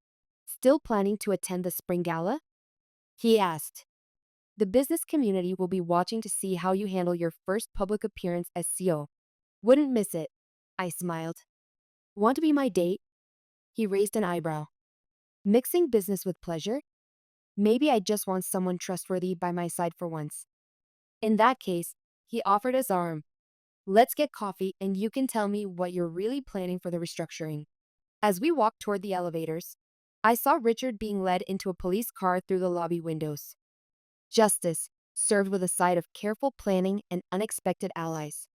Still planning to attend the spring gala? He asked. The business community will be watching to see how you handle your first public appearance as CEO. Wouldn't miss it. I smiled. Want to be my date? He raised an eyebrow. Mixing business with pleasure? Maybe I just want someone trustworthy by my side for once. In that case, he offered his arm. Let's get coffee and you can tell me what you're really planning for the restructuring. As we walked toward the elevators, I saw Richard being led into a police car through the lobby windows. Justice, served with a side of careful planning and unexpected allies.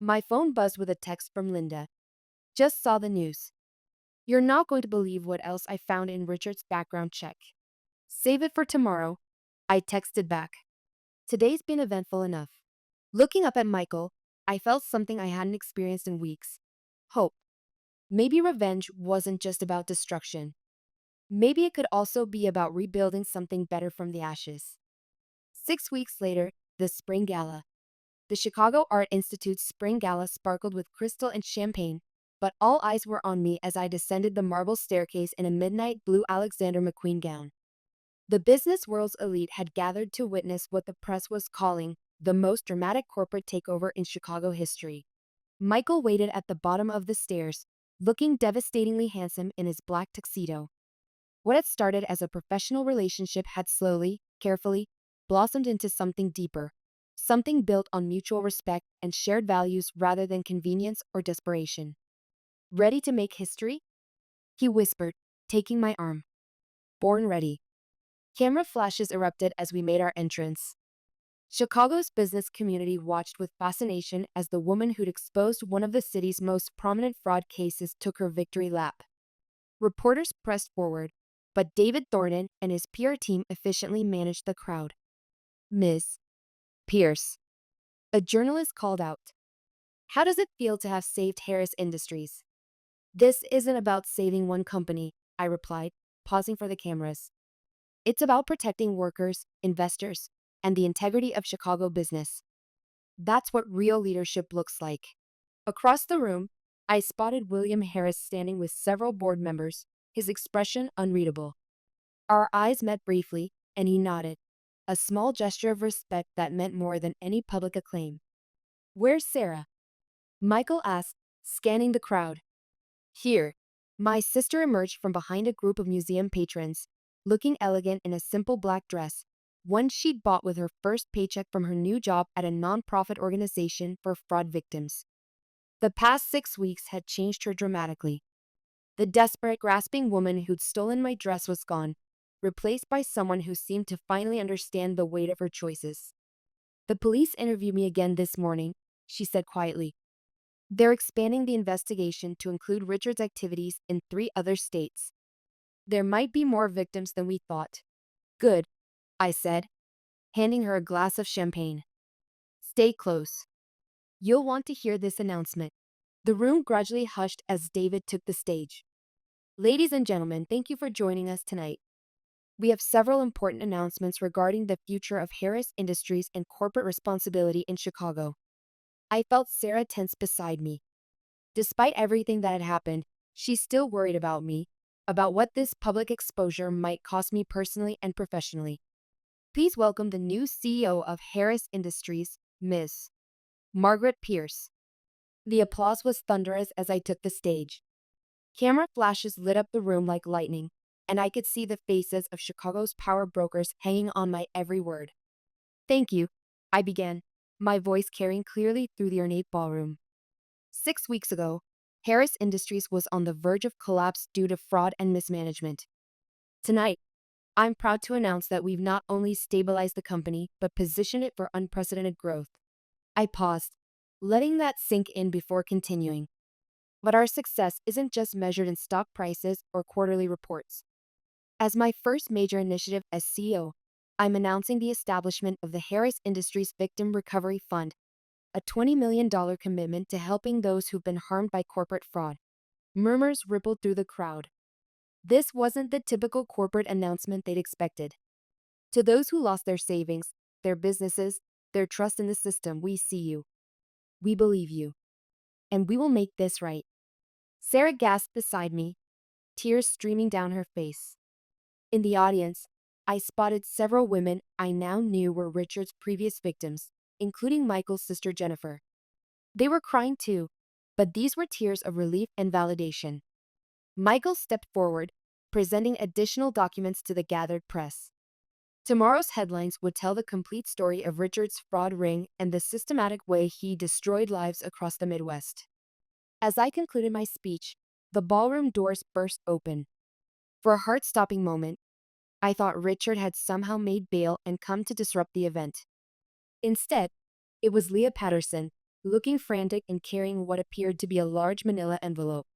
My phone buzzed with a text from Linda. Just saw the news. You're not going to believe what else I found in Richard's background check. Save it for tomorrow, I texted back. Today's been eventful enough. Looking up at Michael, I felt something I hadn't experienced in weeks. Hope. Maybe revenge wasn't just about destruction. Maybe it could also be about rebuilding something better from the ashes. 6 weeks later, the Spring Gala. The Chicago Art Institute's Spring Gala sparkled with crystal and champagne, but all eyes were on me as I descended the marble staircase in a midnight blue Alexander McQueen gown. The business world's elite had gathered to witness what the press was calling the most dramatic corporate takeover in Chicago history. Michael waited at the bottom of the stairs, looking devastatingly handsome in his black tuxedo. What had started as a professional relationship had slowly, carefully, blossomed into something deeper, something built on mutual respect and shared values rather than convenience or desperation. Ready to make history? He whispered, taking my arm. Born ready. Camera flashes erupted as we made our entrance. Chicago's business community watched with fascination as the woman who'd exposed one of the city's most prominent fraud cases took her victory lap. Reporters pressed forward, but David Thornton and his PR team efficiently managed the crowd. Ms. Pierce. A journalist called out. How does it feel to have saved Harris Industries? This isn't about saving one company, I replied, pausing for the cameras. It's about protecting workers, investors, and the integrity of Chicago business. That's what real leadership looks like. Across the room, I spotted William Harris standing with several board members, his expression unreadable. Our eyes met briefly, and he nodded, a small gesture of respect that meant more than any public acclaim. Where's Sarah? Michael asked, scanning the crowd. Here. My sister emerged from behind a group of museum patrons, looking elegant in a simple black dress, one she'd bought with her first paycheck from her new job at a nonprofit organization for fraud victims. The past 6 weeks had changed her dramatically. The desperate, grasping woman who'd stolen my dress was gone, replaced by someone who seemed to finally understand the weight of her choices. The police interviewed me again this morning, she said quietly. They're expanding the investigation to include Richard's activities in 3 other states. There might be more victims than we thought. Good, I said, handing her a glass of champagne. Stay close. You'll want to hear this announcement. The room gradually hushed as David took the stage. Ladies and gentlemen, thank you for joining us tonight. We have several important announcements regarding the future of Harris Industries and corporate responsibility in Chicago. I felt Sarah tense beside me. Despite everything that had happened, she still worried about me, about what this public exposure might cost me personally and professionally. Please welcome the new CEO of Harris Industries, Ms. Margaret Pierce. The applause was thunderous as I took the stage. Camera flashes lit up the room like lightning, and I could see the faces of Chicago's power brokers hanging on my every word. Thank you, I began, my voice carrying clearly through the ornate ballroom. 6 weeks ago, Harris Industries was on the verge of collapse due to fraud and mismanagement. Tonight, I'm proud to announce that we've not only stabilized the company, but positioned it for unprecedented growth. I paused, letting that sink in before continuing. But our success isn't just measured in stock prices or quarterly reports. As my first major initiative as CEO, I'm announcing the establishment of the Harris Industries Victim Recovery Fund, a $20 million commitment to helping those who've been harmed by corporate fraud. Murmurs rippled through the crowd. This wasn't the typical corporate announcement they'd expected. To those who lost their savings, their businesses, their trust in the system, we see you. We believe you. And we will make this right. Sarah gasped beside me, tears streaming down her face. In the audience, I spotted several women I now knew were Richard's previous victims, including Michael's sister Jennifer. They were crying too, but these were tears of relief and validation. Michael stepped forward, presenting additional documents to the gathered press. Tomorrow's headlines would tell the complete story of Richard's fraud ring and the systematic way he destroyed lives across the Midwest. As I concluded my speech, the ballroom doors burst open. For a heart-stopping moment, I thought Richard had somehow made bail and come to disrupt the event. Instead, it was Leah Patterson, looking frantic and carrying what appeared to be a large manila envelope.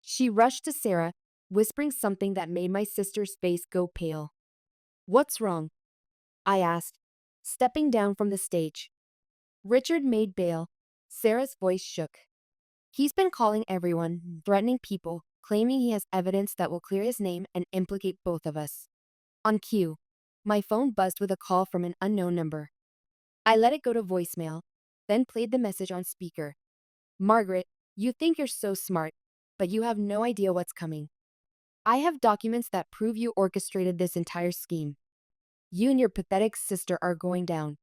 She rushed to Sarah, whispering something that made my sister's face go pale. "What's wrong?" I asked, stepping down from the stage. Richard made bail. Sarah's voice shook. "He's been calling everyone, threatening people, claiming he has evidence that will clear his name and implicate both of us." On cue, my phone buzzed with a call from an unknown number. I let it go to voicemail, then played the message on speaker. "Margaret, you think you're so smart, but you have no idea what's coming. I have documents that prove you orchestrated this entire scheme. You and your pathetic sister are going down.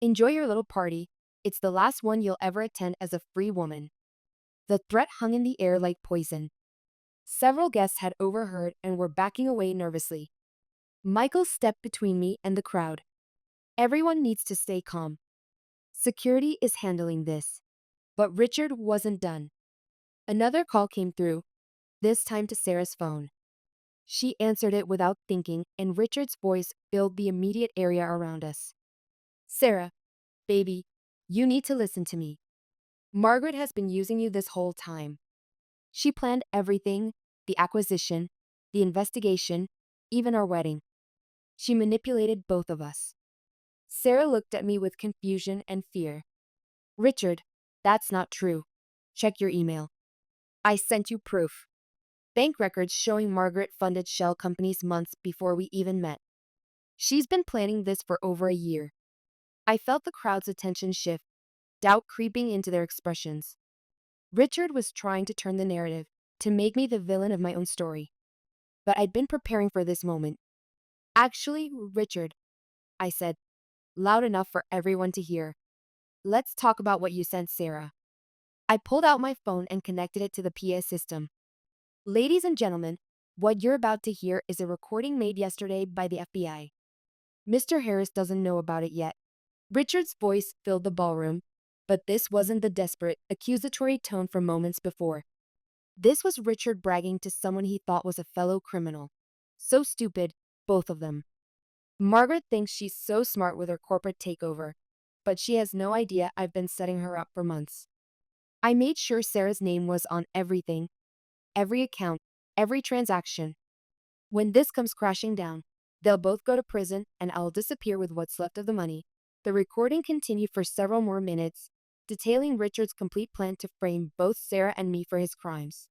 Enjoy your little party. It's the last one you'll ever attend as a free woman." The threat hung in the air like poison. Several guests had overheard and were backing away nervously. Michael stepped between me and the crowd. "Everyone needs to stay calm. Security is handling this." But Richard wasn't done. Another call came through, this time to Sarah's phone. She answered it without thinking, and Richard's voice filled the immediate area around us. "Sarah, baby, you need to listen to me. Margaret has been using you this whole time. She planned everything, the acquisition, the investigation, even our wedding. She manipulated both of us." Sarah looked at me with confusion and fear. "Richard, that's not true. Check your email. I sent you proof. Bank records showing Margaret funded shell companies months before we even met. She's been planning this for over a year." I felt the crowd's attention shift, doubt creeping into their expressions. Richard was trying to turn the narrative, to make me the villain of my own story. But I'd been preparing for this moment. "Actually, Richard," I said, loud enough for everyone to hear, "let's talk about what you sent Sarah." I pulled out my phone and connected it to the PA system. "Ladies and gentlemen, what you're about to hear is a recording made yesterday by the FBI. Mr. Harris doesn't know about it yet." Richard's voice filled the ballroom, but this wasn't the desperate, accusatory tone from moments before. This was Richard bragging to someone he thought was a fellow criminal. So stupid, both of them. "Margaret thinks she's so smart with her corporate takeover, but she has no idea I've been setting her up for months. I made sure Sarah's name was on everything, every account, every transaction. When this comes crashing down, they'll both go to prison and I'll disappear with what's left of the money." The recording continued for several more minutes, detailing Richard's complete plan to frame both Sarah and me for his crimes.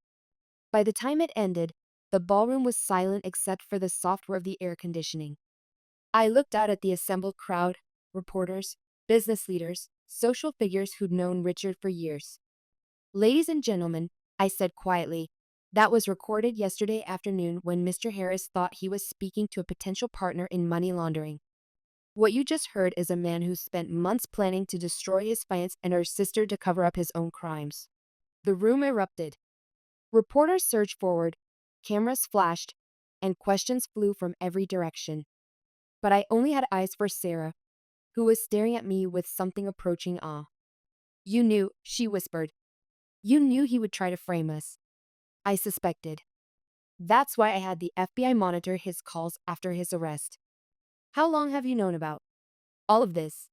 By the time it ended, the ballroom was silent except for the soft whir of the air conditioning. I looked out at the assembled crowd, reporters, business leaders, social figures who'd known Richard for years. "Ladies and gentlemen," I said quietly, "that was recorded yesterday afternoon when Mr. Harris thought he was speaking to a potential partner in money laundering. What you just heard is a man who spent months planning to destroy his fiancé and her sister to cover up his own crimes. The room erupted. Reporters surged forward, cameras flashed, and questions flew from every direction. But I only had eyes for Sarah, who was staring at me with something approaching awe. "You knew," she whispered. "You knew he would try to frame us." I suspected. That's why I had the FBI monitor his calls after his arrest. "How long have you known about all of this?"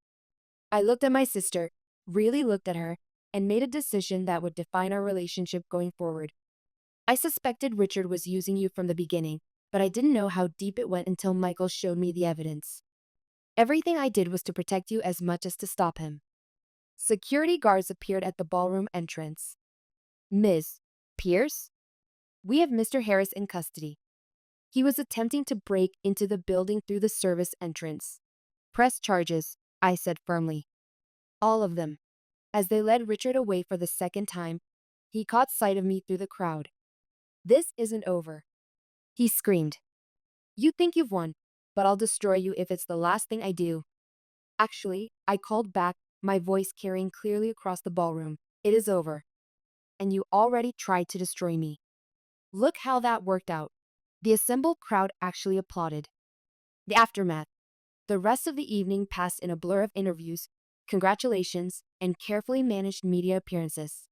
I looked at my sister, really looked at her, and made a decision that would define our relationship going forward. "I suspected Richard was using you from the beginning, but I didn't know how deep it went until Michael showed me the evidence. Everything I did was to protect you as much as to stop him." Security guards appeared at the ballroom entrance. "Ms. Pierce, we have Mr. Harris in custody. He was attempting to break into the building through the service entrance." "Press charges," I said firmly. "All of them." As they led Richard away for the second time, he caught sight of me through the crowd. "This isn't over," he screamed. "You think you've won, but I'll destroy you if it's the last thing I do." "Actually," I called back, my voice carrying clearly across the ballroom, "it is over. And you already tried to destroy me." Look how that worked out. The assembled crowd actually applauded. The aftermath. The rest of the evening passed in a blur of interviews, congratulations, and carefully managed media appearances.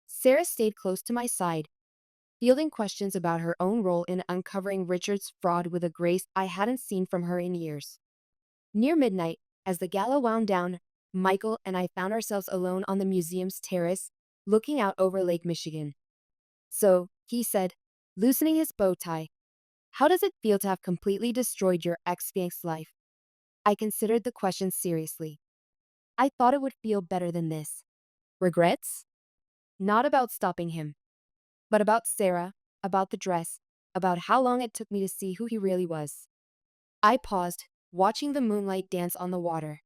Sarah stayed close to my side, fielding questions about her own role in uncovering Richard's fraud with a grace I hadn't seen from her in years. Near midnight, as the gala wound down, Michael and I found ourselves alone on the museum's terrace, looking out over Lake Michigan. "So," he said, loosening his bow tie, "how does it feel to have completely destroyed your ex-fiancé's life?" I considered the question seriously. I thought it would feel better than this. Regrets? Not about stopping him, but about Sarah, about the dress, about how long it took me to see who he really was. I paused, watching the moonlight dance on the water.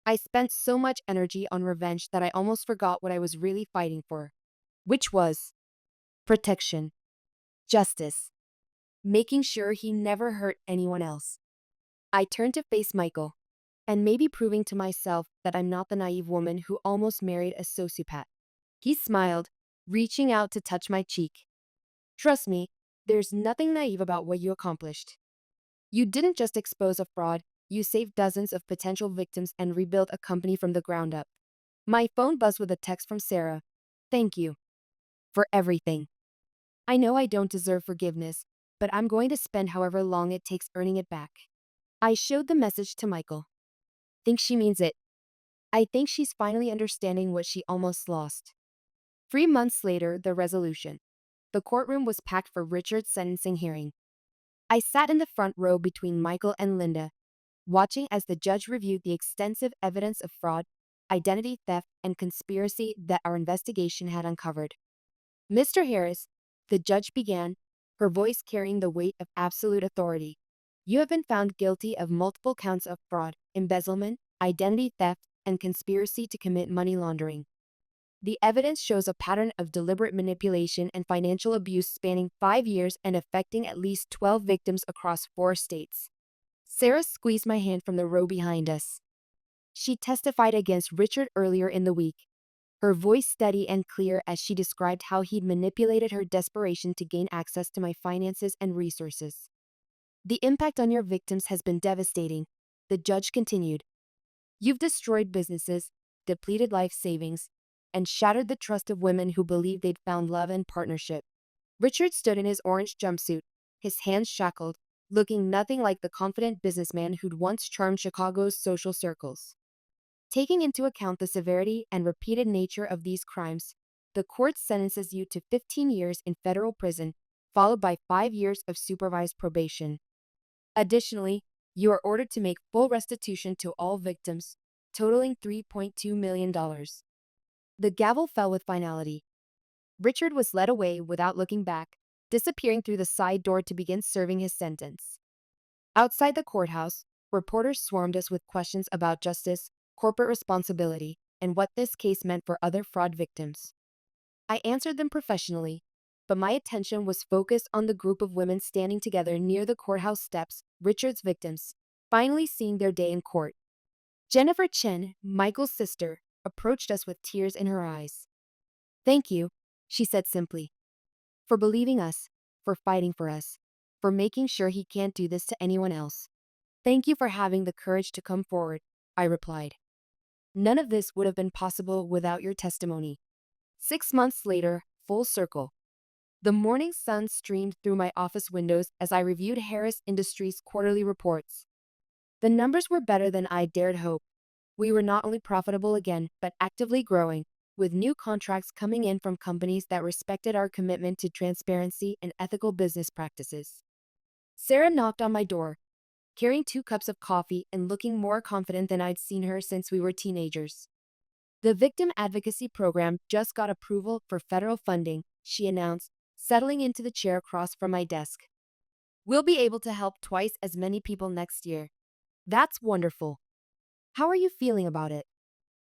I spent so much energy on revenge that I almost forgot what I was really fighting for, which was protection, justice, making sure he never hurt anyone else. I turned to face Michael, and maybe proving to myself that I'm not the naive woman who almost married a sociopath. He smiled, reaching out to touch my cheek. "Trust me, there's nothing naive about what you accomplished. You didn't just expose a fraud, you saved dozens of potential victims and rebuilt a company from the ground up." My phone buzzed with a text from Sarah. "Thank you for everything. I know I don't deserve forgiveness, but I'm going to spend however long it takes earning it back." I showed the message to Michael. "Think she means it. I think she's finally understanding what she almost lost." 3 months later, the resolution. The courtroom was packed for Richard's sentencing hearing. I sat in the front row between Michael and Linda, watching as the judge reviewed the extensive evidence of fraud, identity theft, and conspiracy that our investigation had uncovered. "Mr. Harris," the judge began, her voice carrying the weight of absolute authority, "you have been found guilty of multiple counts of fraud, embezzlement, identity theft, and conspiracy to commit money laundering. The evidence shows a pattern of deliberate manipulation and financial abuse spanning 5 years and affecting at least 12 victims across 4 states." Sarah squeezed my hand from the row behind us. She testified against Richard earlier in the week, her voice steady and clear as she described how he'd manipulated her desperation to gain access to my finances and resources. "The impact on your victims has been devastating," the judge continued. "You've destroyed businesses, depleted life savings, and shattered the trust of women who believed they'd found love and partnership." Richard stood in his orange jumpsuit, his hands shackled, looking nothing like the confident businessman who'd once charmed Chicago's social circles. Taking into account the severity and repeated nature of these crimes, the court sentences you to 15 years in federal prison, followed by 5 years of supervised probation. Additionally, you are ordered to make full restitution to all victims, totaling $3.2 million. The gavel fell with finality. Richard was led away without looking back, disappearing through the side door to begin serving his sentence. Outside the courthouse, reporters swarmed us with questions about justice, corporate responsibility, and what this case meant for other fraud victims. I answered them professionally, but my attention was focused on the group of women standing together near the courthouse steps, Richard's victims. finally seeing their day in court. Jennifer Chen, Michael's sister, approached us with tears in her eyes. "Thank you," she said simply, "for believing us, for fighting for us, for making sure he can't do this to anyone else." "Thank you for having the courage to come forward," I replied. "None of this would have been possible without your testimony." 6 months later, full circle. The morning sun streamed through my office windows as I reviewed Harris Industries' quarterly reports. The numbers were better than I dared hope. We were not only profitable again, but actively growing, with new contracts coming in from companies that respected our commitment to transparency and ethical business practices. Sarah knocked on my door, carrying 2 cups of coffee and looking more confident than I'd seen her since we were teenagers. "The Victim Advocacy Program just got approval for federal funding," she announced, settling into the chair across from my desk. "We'll be able to help twice as many people next year." "That's wonderful. How are you feeling about it?"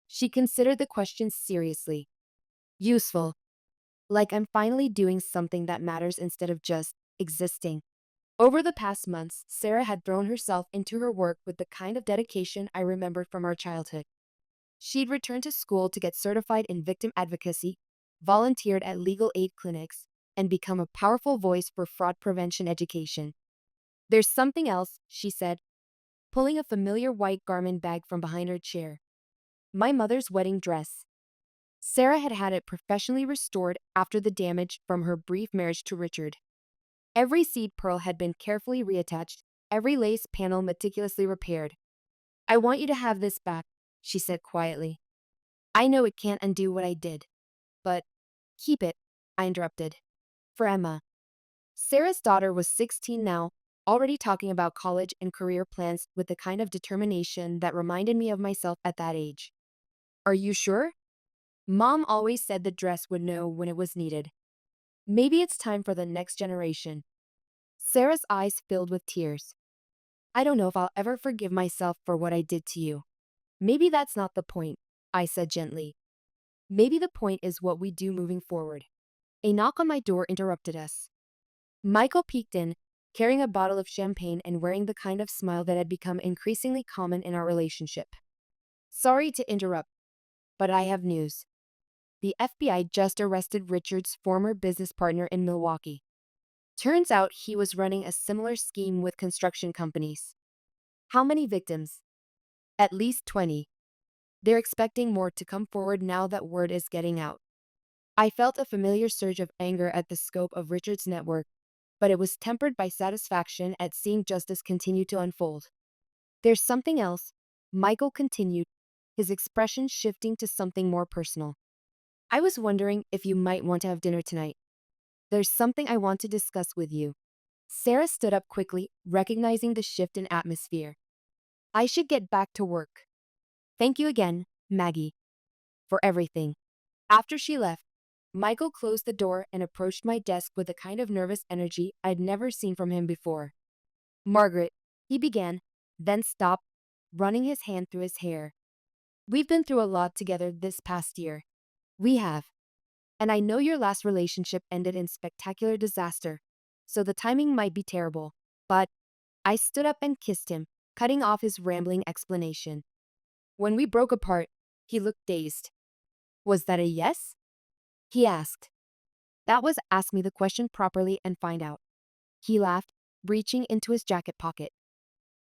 She considered the question seriously. "Useful. Like I'm finally doing something that matters instead of just existing." Over the past months, Sarah had thrown herself into her work with the kind of dedication I remembered from our childhood. She'd returned to school to get certified in victim advocacy, volunteered at legal aid clinics, and become a powerful voice for fraud prevention education. "There's something else," she said, pulling a familiar white garment bag from behind her chair. "My mother's wedding dress." Sarah had had it professionally restored after the damage from her brief marriage to Richard. Every seed pearl had been carefully reattached, every lace panel meticulously repaired. "I want you to have this back," she said quietly. "I know it can't undo what I did, but—" "Keep it," I interrupted. "For Emma." Sarah's daughter was 16 now, already talking about college and career plans with the kind of determination that reminded me of myself at that age. "Are you sure? Mom always said the dress would know when it was needed. Maybe it's time for the next generation." Sarah's eyes filled with tears. "I don't know if I'll ever forgive myself for what I did to you." "Maybe that's not the point," I said gently. "Maybe the point is what we do moving forward." A knock on my door interrupted us. Michael peeked in, carrying a bottle of champagne and wearing the kind of smile that had become increasingly common in our relationship. "Sorry to interrupt, but I have news. The FBI just arrested Richard's former business partner in Milwaukee. Turns out he was running a similar scheme with construction companies." "How many victims?" "At least 20. They're expecting more to come forward now that word is getting out." I felt a familiar surge of anger at the scope of Richard's network, but it was tempered by satisfaction at seeing justice continue to unfold. "There's something else," Michael continued, his expression shifting to something more personal. "I was wondering if you might want to have dinner tonight. There's something I want to discuss with you." Sarah stood up quickly, recognizing the shift in atmosphere. "I should get back to work. Thank you again, Maggie, for everything." After she left, Michael closed the door and approached my desk with a kind of nervous energy I'd never seen from him before. "Margaret," he began, then stopped, running his hand through his hair. "We've been through a lot together this past year." "We have. And I know your last relationship ended in spectacular disaster, so the timing might be terrible, but—" I stood up and kissed him, cutting off his rambling explanation. "When we broke apart, he looked dazed." "Was that a yes?" he asked. "That was ask me the question properly and find out." He laughed, reaching into his jacket pocket.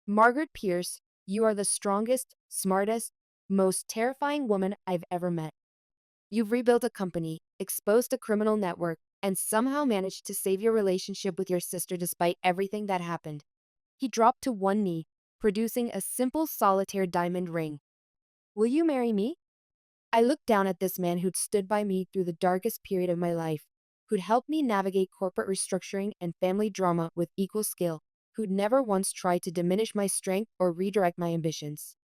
"Margaret Pierce, you are the strongest, smartest, most terrifying woman I've ever met. You've rebuilt a company, exposed a criminal network, and somehow managed to save your relationship with your sister despite everything that happened." He dropped to one knee, producing a simple solitaire diamond ring. "Will you marry me?" I looked down at this man who'd stood by me through the darkest period of my life, who'd helped me navigate corporate restructuring and family drama with equal skill, who'd never once tried to diminish my strength or redirect my ambitions.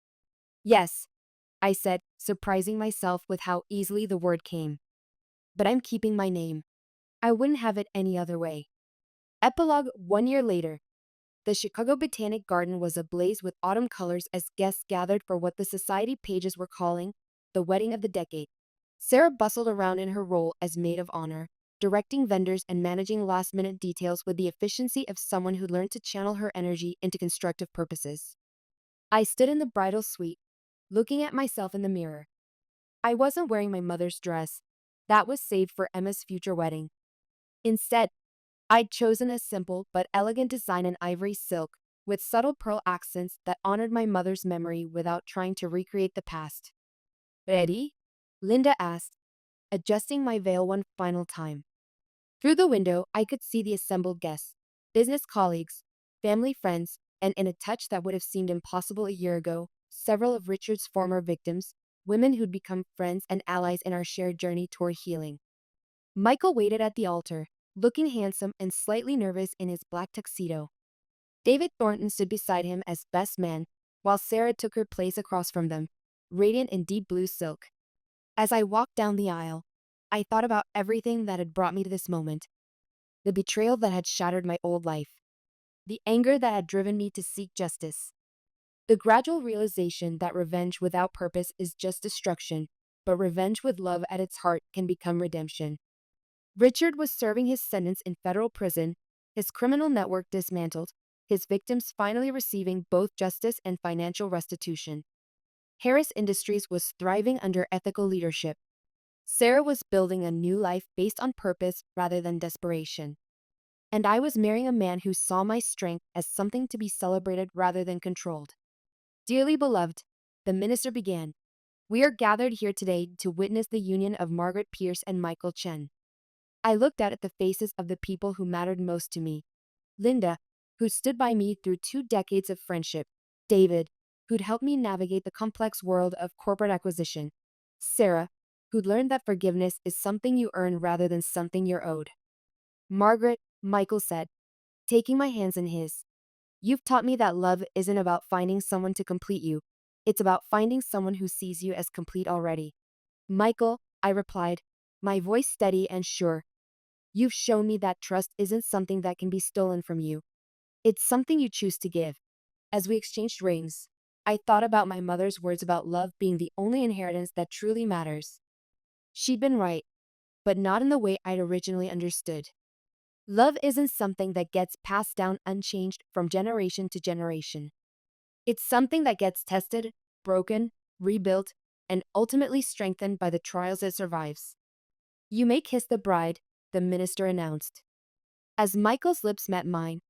"Yes," I said, surprising myself with how easily the word came. "But I'm keeping my name. I wouldn't have it any other way." Epilogue 1 year later. The Chicago Botanic Garden was ablaze with autumn colors as guests gathered for what the society pages were calling the wedding of the decade. Sarah bustled around in her role as maid of honor, directing vendors and managing last-minute details with the efficiency of someone who learned to channel her energy into constructive purposes. I stood in the bridal suite, looking at myself in the mirror. I wasn't wearing my mother's dress. That was saved for Emma's future wedding. Instead, I'd chosen a simple but elegant design in ivory silk, with subtle pearl accents that honored my mother's memory without trying to recreate the past. Ready? Linda asked, adjusting my veil one final time. Through the window, I could see the assembled guests, business colleagues, family friends, and in a touch that would have seemed impossible a year ago, several of Richard's former victims, women who'd become friends and allies in our shared journey toward healing. Michael waited at the altar, looking handsome and slightly nervous in his black tuxedo. David Thornton stood beside him as best man, while Sarah took her place across from them, radiant in deep blue silk. As I walked down the aisle, I thought about everything that had brought me to this moment. The betrayal that had shattered my old life. The anger that had driven me to seek justice. The gradual realization that revenge without purpose is just destruction, but revenge with love at its heart can become redemption. Richard was serving his sentence in federal prison, his criminal network dismantled, his victims finally receiving both justice and financial restitution. Harris Industries was thriving under ethical leadership. Sarah was building a new life based on purpose rather than desperation. And I was marrying a man who saw my strength as something to be celebrated rather than controlled. Dearly beloved, the minister began, we are gathered here today to witness the union of Margaret Pierce and Michael Chen. I looked out at the faces of the people who mattered most to me. Linda, who stood by me through 2 decades of friendship. David, who'd helped me navigate the complex world of corporate acquisition. Sarah, who'd learned that forgiveness is something you earn rather than something you're owed. Margaret, Michael said, taking my hands in his. You've taught me that love isn't about finding someone to complete you. It's about finding someone who sees you as complete already. Michael, I replied, my voice steady and sure. You've shown me that trust isn't something that can be stolen from you. It's something you choose to give. As we exchanged rings, I thought about my mother's words about love being the only inheritance that truly matters. She'd been right, but not in the way I'd originally understood. Love isn't something that gets passed down unchanged from generation to generation. It's something that gets tested, broken, rebuilt, and ultimately strengthened by the trials it survives. You may kiss the bride, the minister announced. As Michael's lips met mine,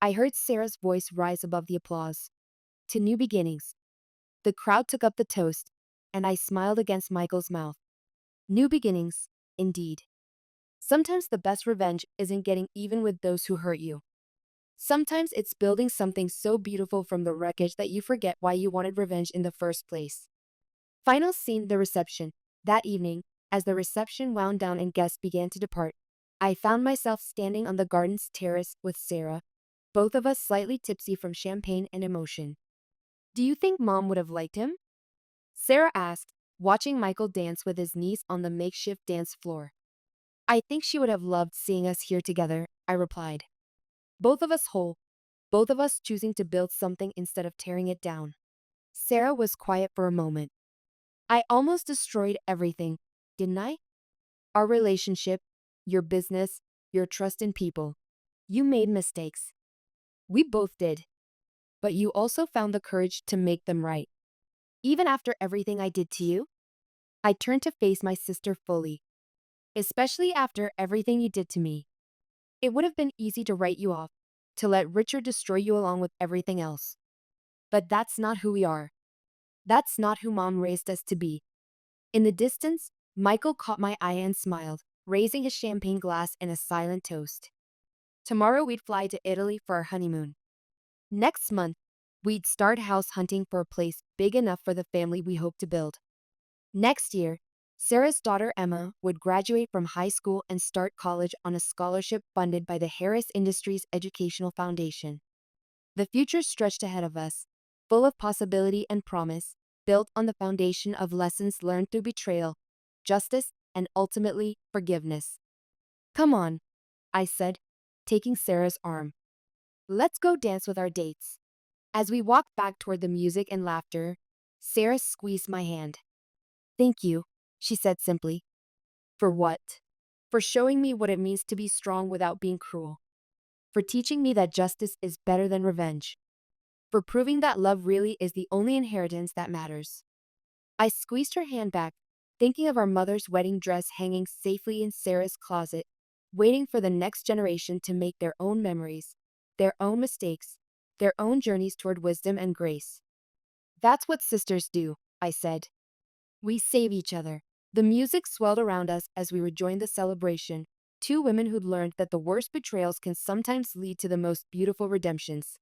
I heard Sarah's voice rise above the applause. To new beginnings. The crowd took up the toast, and I smiled against Michael's mouth. New beginnings, indeed. Sometimes the best revenge isn't getting even with those who hurt you. Sometimes it's building something so beautiful from the wreckage that you forget why you wanted revenge in the first place. Final scene, the reception. That evening, as the reception wound down and guests began to depart, I found myself standing on the garden's terrace with Sarah, both of us slightly tipsy from champagne and emotion. Do you think Mom would have liked him? Sarah asked, watching Michael dance with his niece on the makeshift dance floor. I think she would have loved seeing us here together, I replied. Both of us whole, both of us choosing to build something instead of tearing it down. Sarah was quiet for a moment. I almost destroyed everything, didn't I? Our relationship, your business, your trust in people. You made mistakes. We both did. But you also found the courage to make them right. Even after everything I did to you? I turned to face my sister fully. Especially after everything you did to me. It would have been easy to write you off, to let Richard destroy you along with everything else. But that's not who we are. That's not who Mom raised us to be. In the distance, Michael caught my eye and smiled, raising his champagne glass in a silent toast. Tomorrow we'd fly to Italy for our honeymoon. Next month, we'd start house hunting for a place big enough for the family we hope to build. Next year, Sarah's daughter Emma would graduate from high school and start college on a scholarship funded by the Harris Industries Educational Foundation. The future stretched ahead of us, full of possibility and promise, built on the foundation of lessons learned through betrayal, justice, and ultimately, forgiveness. Come on, I said, taking Sarah's arm. Let's go dance with our dates. As we walked back toward the music and laughter, Sarah squeezed my hand. Thank you, she said simply. For what? For showing me what it means to be strong without being cruel. For teaching me that justice is better than revenge. for proving that love really is the only inheritance that matters. I squeezed her hand back, thinking of our mother's wedding dress hanging safely in Sarah's closet, waiting for the next generation to make their own memories, their own mistakes, their own journeys toward wisdom and grace. That's what sisters do, I said. We save each other. The music swelled around us as we rejoined the celebration, two women who'd learned that the worst betrayals can sometimes lead to the most beautiful redemptions.